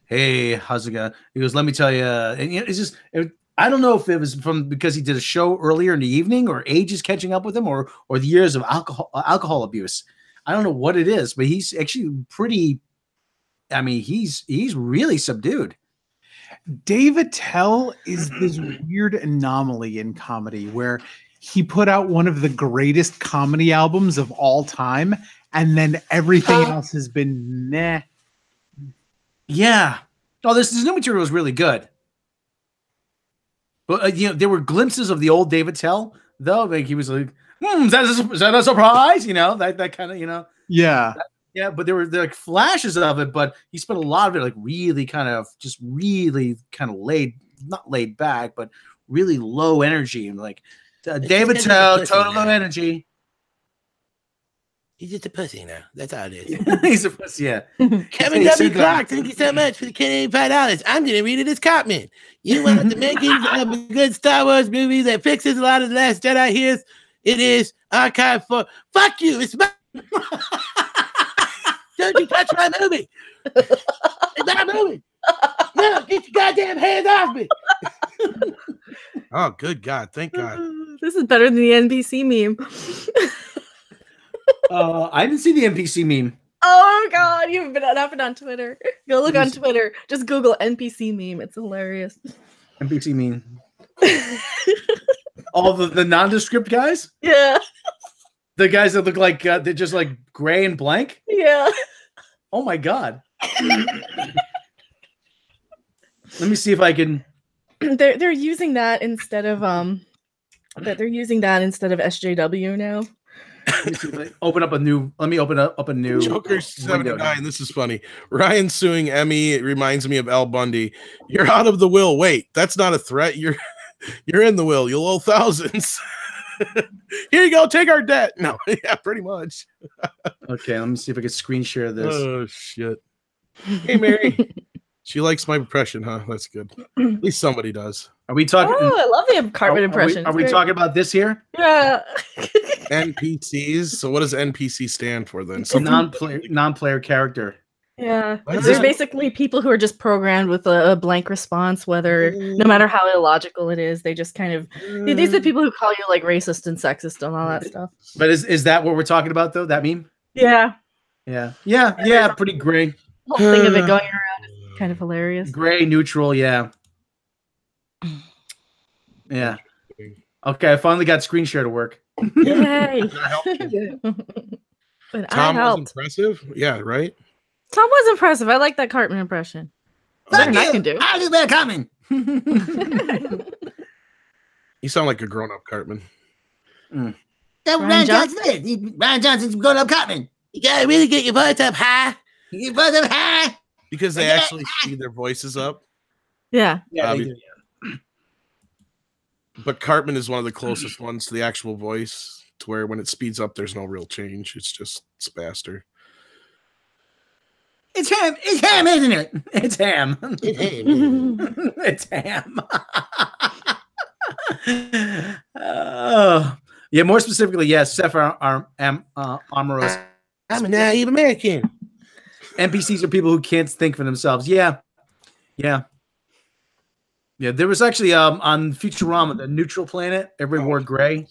hey, how's it going? He goes, let me tell you. And you know, I don't know if it was because he did a show earlier in the evening or age is catching up with him or the years of alcohol abuse. I don't know what it is, but he's actually pretty, I mean, he's really subdued. David Tell is this weird anomaly in comedy where he put out one of the greatest comedy albums of all time, and then everything else has been meh. Yeah. Oh, this new material was really good. But you know, there were glimpses of the old David Tell, though. Like he was like, is that a surprise? You know, that kind of, you know. Yeah. Yeah, but there were like flashes of it, but he spent a lot of it like really kind of not laid back, but really low energy and like David Tell, total low energy. He's just a pussy now. That's all it is. He's a pussy, yeah. Kevin W. Clark, thank you so much for the $5. I'm going to read it as Cartman. You want the makings of a good Star Wars movie that fixes a lot of the Last Jedi here? It is archived for. Fuck you. It's my. Don't you touch my movie. It's my movie. No, get your goddamn hands off me. Oh, good God. Thank God. This is better than the NPC meme. I didn't see the NPC meme. Oh God, you've been on Twitter. Go look on Twitter. Just Google NPC meme. It's hilarious. NPC meme. All the nondescript guys? Yeah. The guys that look like they're just like gray and blank? Yeah. Oh my God. Let me see if I can. They're using that instead of SJW now. Open up a new. Let me open up a new. Joker 79. This is funny. Ryan suing Emmy. It reminds me of Al Bundy. You're out of the will. Wait, that's not a threat. You're in the will. You'll owe thousands. Here you go. Take our debt. No, yeah, pretty much. Okay, let me see if I can screen share this. Oh shit. Hey Mary. She likes my impression, huh? That's good. At least somebody does. Are we talking? Oh, I love the Cartman impression. Are we talking about this here? Yeah. NPCs. So what does NPC stand for then? It's a non-player character. Yeah, they're basically people who are just programmed with a blank response, no matter how illogical it is. They just kind of these are people who call you like racist and sexist and all that stuff. But is that what we're talking about though? That meme? Yeah. Pretty gray. The whole thing of it going around is kind of hilarious. Gray, neutral, yeah. Yeah. Okay, I finally got screen share to work. Yay! But Tom was impressive. Yeah, right. Tom was impressive. I like that Cartman impression. Better than I can do. I'll do better Cartman. You sound like a grown-up Cartman. That's what Ryan Johnson is. Ryan Johnson's grown-up Cartman. You gotta really get your voice up high. Get your voice up high. Because they actually speed their voices up. Yeah. They do. But Cartman is one of the closest ones to the actual voice, to where when it speeds up, there's no real change. It's faster. It's ham. It's ham, isn't it? It's ham. It's ham. It's ham. Yeah, more specifically, yes, Sapphire Amoros. I'm a naive American. NPCs are people who can't think for themselves. Yeah. There was actually on Futurama, the neutral planet, everybody wore gray.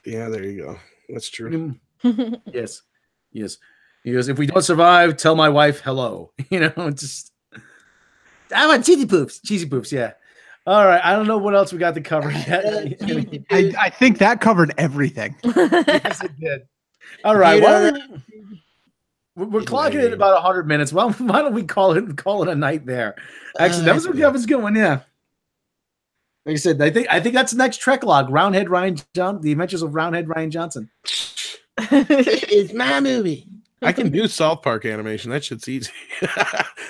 Yeah, there you go. That's true. Yes. He goes, if we don't survive, tell my wife hello. Just. I want cheesy poops. Cheesy poops, yeah. All right. I don't know what else we got to cover yet. I think that covered everything. Yes, it did. All right. We're clocking it at about 100 minutes. Well, why don't we call it a night there? Actually, that was a good one, yeah. Like I said, I think that's the next Trek log. Roundhead Ryan Johnson, The Adventures of Roundhead Ryan Johnson. It's my movie. I can do South Park animation. That shit's easy.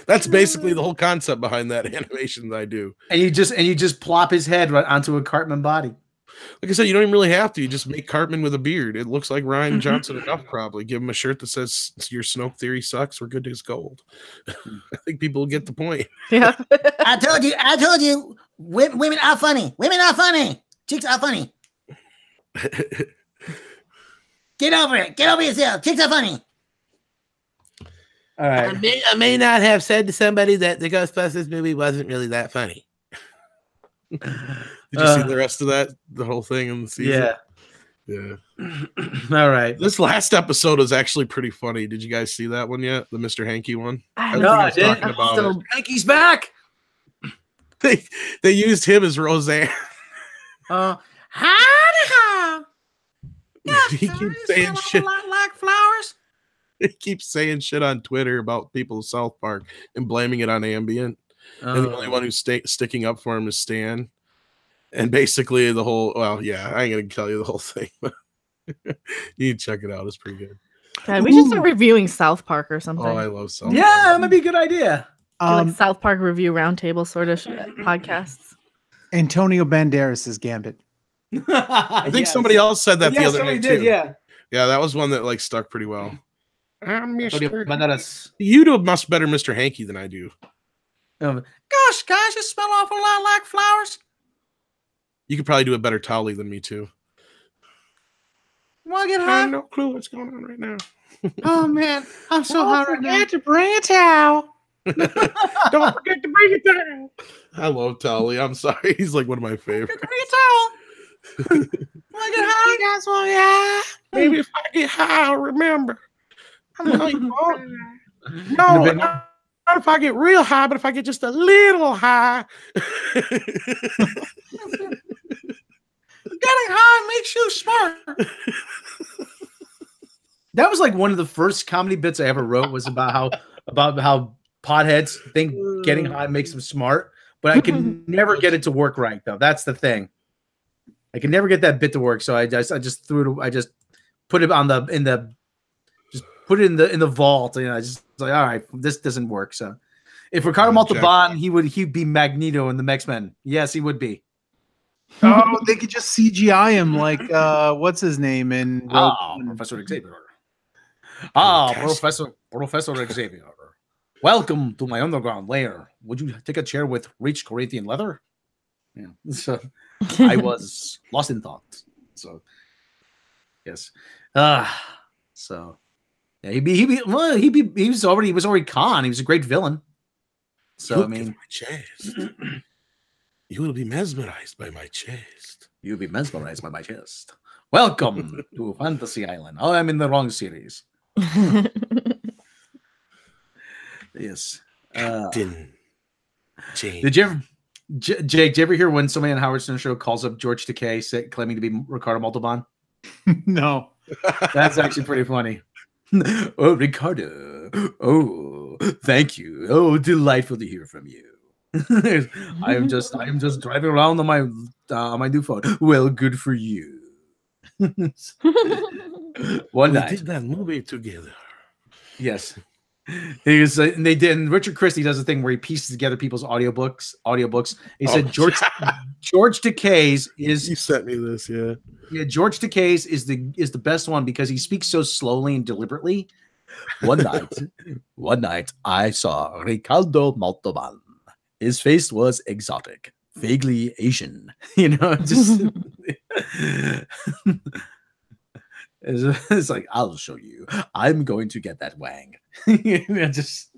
That's basically the whole concept behind that animation that I do. And you just plop his head right onto a Cartman body. Like I said, you don't even really have to. You just make Cartman with a beard. It looks like Ryan Johnson enough, probably. Give him a shirt that says your Snoke theory sucks. We're good as gold. I think people will get the point. Yeah. I told you. Women are funny. Women are funny. Chicks are funny. Get over it. Get over yourself. Chicks are funny. All right. I may not have said to somebody that the Ghostbusters movie wasn't really that funny. Did you see the rest of that? The whole thing in the season? Yeah. All right. This last episode was actually pretty funny. Did you guys see that one yet? The Mr. Hanky one? I didn't. Hanky's back. They used him as Roseanne. Howdy-ho. He keeps saying shit. Like flowers. He keeps saying shit on Twitter about people of South Park and blaming it on Ambient. And the only one who's sticking up for him is Stan. And basically the whole, I ain't going to tell you the whole thing, but you need to check it out. It's pretty good. God, we should start reviewing South Park or something. Oh, I love South Park. Yeah, that might be a good idea. Like South Park review roundtable sort of podcasts. Antonio Banderas' Gambit. I think somebody else said that the other day too. Yeah, that was one that stuck pretty well. Banderas. You do a much better Mr. Hanky than I do. Gosh, guys, you smell awful lot like flowers. You could probably do a better Tolly than me too. Want to get I high? have no clue what's going on right now. Oh man, I'm so hot right now. To bring a towel. Don't forget to bring it down. I love Tolly. I'm sorry. He's like one of my favorites. Bring a towel. Want to get high? You guys want to get high? Maybe if I get high, I'll remember. No, you won't. No, not if I get real high, but if I get just a little high. Getting high makes you smart. That was like one of the first comedy bits I ever wrote, was about how potheads think getting high makes them smart, but I can never get it to work right though. That's the thing. I can never get that bit to work, so I just put it in the vault, and I just like, all right, this doesn't work. So if Ricardo Montalban, he'd be Magneto in the X-Men. Yes, he would be. Oh, they could just CGI him like what's his name in Professor Xavier. Professor Xavier. Welcome to my underground lair. Would you take a chair with rich Corinthian leather? Yeah. So I was lost in thought. So Yes. So yeah, he was already Khan. He was a great villain. So I mean, my chest. You will be mesmerized by my chest. You'll be mesmerized by my chest. Welcome to Fantasy Island. Oh, I'm in the wrong series. Yes. Captain James. Did you ever, Jake? Did you ever hear when somebody on Howard Stern show calls up George Takei claiming to be Ricardo Montalban? No. That's actually pretty funny. Oh, Ricardo. Oh, thank you. Oh, delightful to hear from you. I am just driving around on my new phone. Well, good for you. One night we did that movie together. Yes. He was, and they did. And Richard Christie does a thing where he pieces together people's audiobooks. He said George Takei's is. You sent me this, yeah. Yeah, George Takei's is the best one because he speaks so slowly and deliberately. One night, I saw Ricardo Montalban. His face was exotic, vaguely Asian. You know, just it's like, I'll show you. I'm going to get that wang. You know, just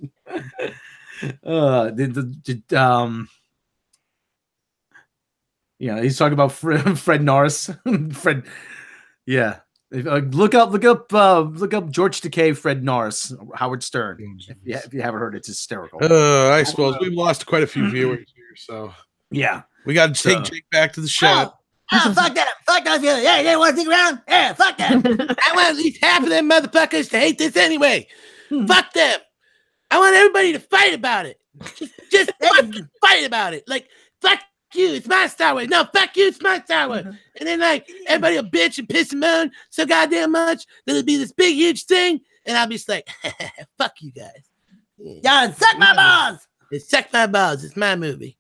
he's talking about Fred Norris. Fred, yeah. Look up George Takei, Fred Norris, Howard Stern. If you haven't heard, it's hysterical. I suppose we've lost quite a few viewers here, so yeah, we got to take Jake back to the shop. Oh, fuck them! Fuck those viewers! Yeah, they want to stick around? Yeah, fuck them! I want at least half of them motherfuckers to hate this anyway. Fuck them! I want everybody to fight about it. Just fucking fight about it. Like, fuck you, it's my Star Wars. No, fuck you, it's my Star Wars. And then, like, everybody will bitch and piss and moan so goddamn much that it'll be this big, huge thing. And I'll be just like, fuck you guys. Y'all suck my balls. It suck my balls. It's my movie.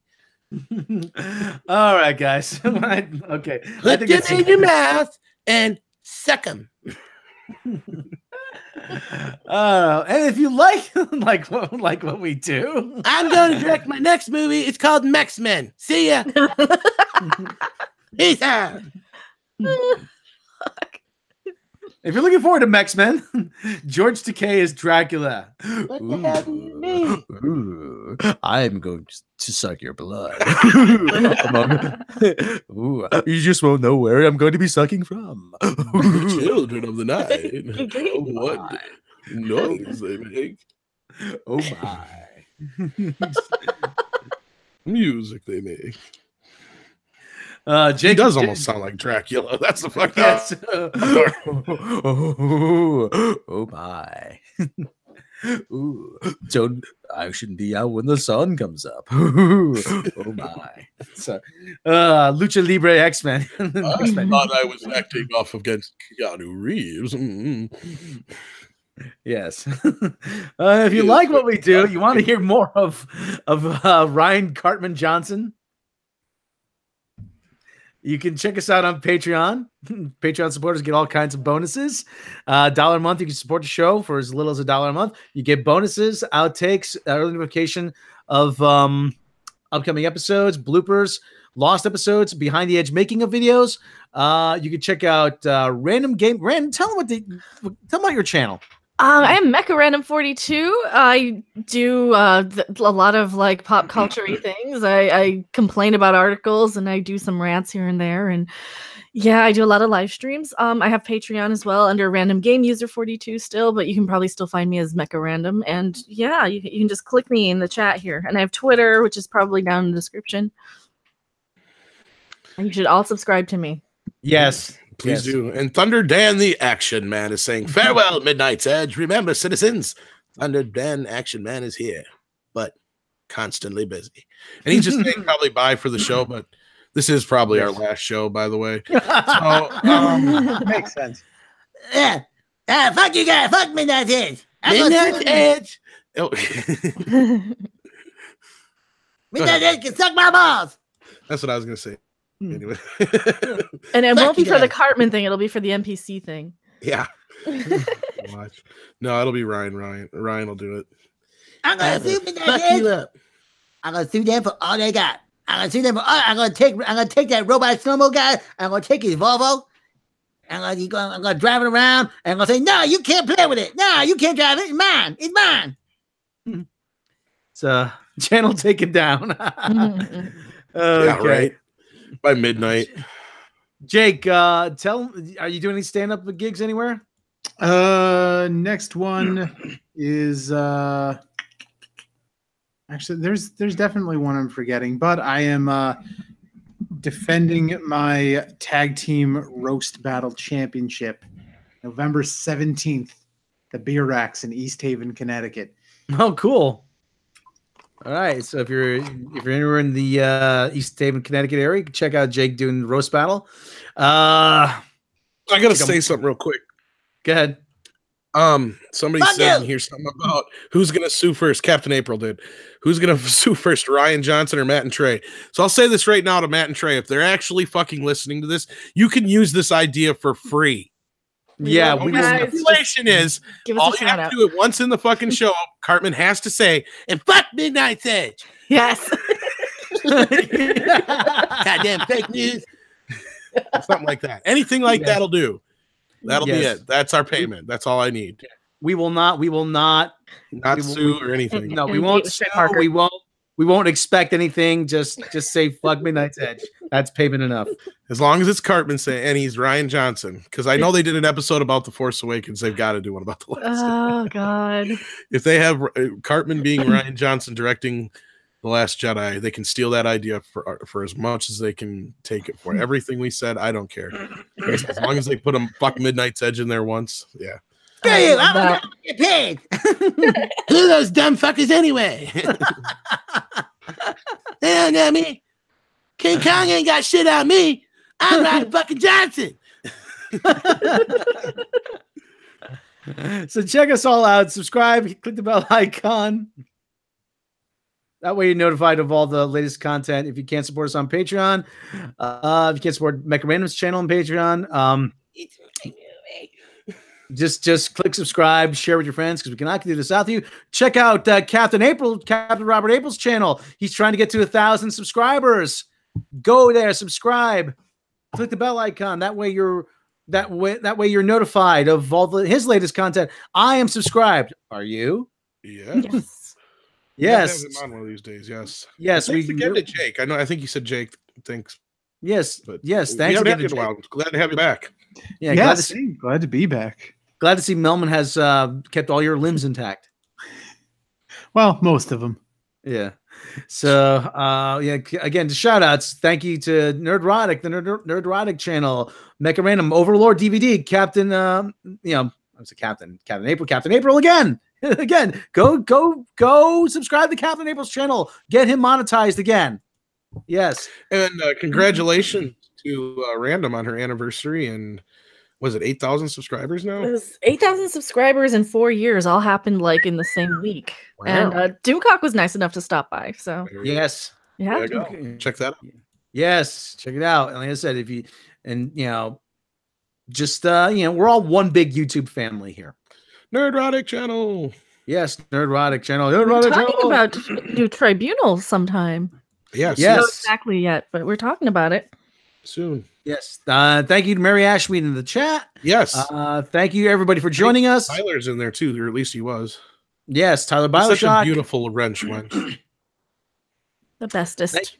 All right, guys. Okay. Put them in your mouth and suck them. And if you like what we do, I'm going to direct my next movie. It's called Mex-Men. See ya. Peace out. If you're looking forward to Mex-Men, George Takei is Dracula. What the hell do you mean? I'm going to suck your blood. You just won't know where I'm going to be sucking from. Children of the night. What noise they make. Oh my. Music they make. Jake, he does almost sound like Dracula. That's the fuck. Yes. Oh my. Ooh, I shouldn't be out when the sun comes up. Oh my. So, Lucha Libre X-Men. I thought I was acting off against Keanu Reeves. Yes. If you like what we do, you want to hear more of Ryan Cartman Johnson, you can check us out on Patreon. Patreon supporters get all kinds of bonuses. $1 a month, you can support the show for as little as $1 a month. You get bonuses, outtakes, early notification of upcoming episodes, bloopers, lost episodes, behind the edge making of videos. You can check out Random Game. Tell them about your channel. I am Mecha Random 42. I do a lot of like pop culture-y things. I complain about articles and I do some rants here and there. And yeah, I do a lot of live streams. I have Patreon as well under Random Game User 42 still, but you can probably still find me as Mecha Random. And yeah, you can just click me in the chat here. And I have Twitter, which is probably down in the description. And you should all subscribe to me. Yes. Please do. And Thunder Dan the Action Man is saying, farewell, Midnight's Edge. Remember, citizens, Thunder Dan Action Man is here, but constantly busy. And he's just saying probably bye for the show, but this is probably our last show, by the way. So, makes sense. Yeah. Fuck you guys. Fuck Midnight's Edge. Midnight's Edge. Oh. Midnight's Edge can suck my balls. That's what I was going to say. Anyway. And it won't be for the Cartman thing, it'll be for the NPC thing. Yeah. Watch. No, it'll be Ryan. Ryan will do it. I'm gonna sue Midnight's Edge. I'm gonna sue them for all they got. I'm gonna sue them for all. I'm gonna take that robot snowmobile guy. I'm gonna take his Volvo. I'm gonna drive it around, and I'm gonna say, no, you can't play with it. No, you can't drive it. It's mine. It's mine. It's channel taken down. Okay. Yeah, right. By midnight. Jake, are you doing any stand-up gigs anywhere? Next one is actually there's definitely one I'm forgetting, but I am defending my tag team roast battle championship November 17th, the Beer Racks in East Haven, Connecticut. Oh, cool. All right, so if you're anywhere in the East Haven, Connecticut area, you can check out Jake doing the roast battle. I gotta say something real quick. Go ahead. Somebody said in here something about who's gonna sue first. Captain April did. Who's gonna sue first, Ryan Johnson or Matt and Trey? So I'll say this right now to Matt and Trey: if they're actually fucking listening to this, you can use this idea for free. Yeah, the stipulation is all you have to do it once in the fucking show. Cartman has to say, "And fuck Midnight's Edge." Yes. Goddamn fake news. Something like that. Anything like that'll do. That'll be it. That's our payment. That's all I need. We will not sue or anything. No, we won't sue. We won't expect anything. Just say fuck Midnight's Edge. That's payment enough. As long as it's Cartman saying, and he's Ryan Johnson, because I know they did an episode about The Force Awakens. They've got to do one about the last. Oh God! If they have Cartman being Ryan Johnson directing The Last Jedi, they can steal that idea for as much as they can take it for. Everything we said, I don't care. As long as they put a fuck Midnight's Edge in there once, yeah. Hey, I'm gonna get paid. Who are those dumb fuckers anyway? They don't know me. King Kong ain't got shit on me. I'm Ryan fucking Johnson. So check us all out. Subscribe. Click the bell icon. That way you're notified of all the latest content. If you can't support us on Patreon, if you can't support Mecha Random's channel on Patreon, just click subscribe, share with your friends, because we cannot do this without you. Check out Captain Robert April's channel. He's trying to get to 1,000 subscribers. Go there, subscribe, click the bell icon. That way you're notified of all his latest content. I am subscribed. Are you? Yes. Yes. Have him on one of these days. Yes. Yes. Thanks again to Jake. I think you said Jake. Thanks. Yes. But yes. Thanks again to Jake. Glad to have you back. Yeah. Glad to be back. Glad to see Melman has kept all your limbs intact. Well, most of them. Yeah. So, again, the shout outs. Thank you to Nerdrotic, the Nerdrotic channel, Mecha Random, Overlord DVD, Captain, I was a Captain April again. Again, go subscribe to Captain April's channel. Get him monetized again. Yes. And congratulations to Random on her anniversary. And was it 8,000 subscribers now? It was 8,000 subscribers in 4 years. All happened like in the same week. Wow. And Doomcock was nice enough to stop by. So yes. Yeah. Check that out. Yes. Check it out. And like I said, we're all one big YouTube family here. Nerdrotic channel. Yes, Nerdrotic channel. We're talking about new Tribunal sometime. Yes. Not exactly yet, but we're talking about it soon. Yes. Thank you to Mary Ashmead in the chat. Yes. Thank you everybody for joining us. Tyler's in there too, or at least he was. Yes, Tyler Bioshock. Such a beautiful wrench wench. The bestest.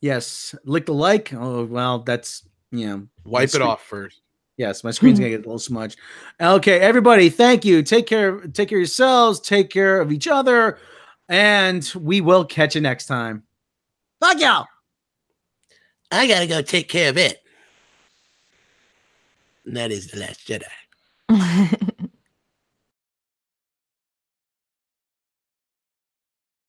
Yes. Lick the like. Oh well, that's wipe it off first. Yes, my screen's gonna get a little smudged. Okay, everybody, thank you. Take care of yourselves, take care of each other, and we will catch you next time. Fuck y'all. I gotta go take care of it. And that is The Last Jedi.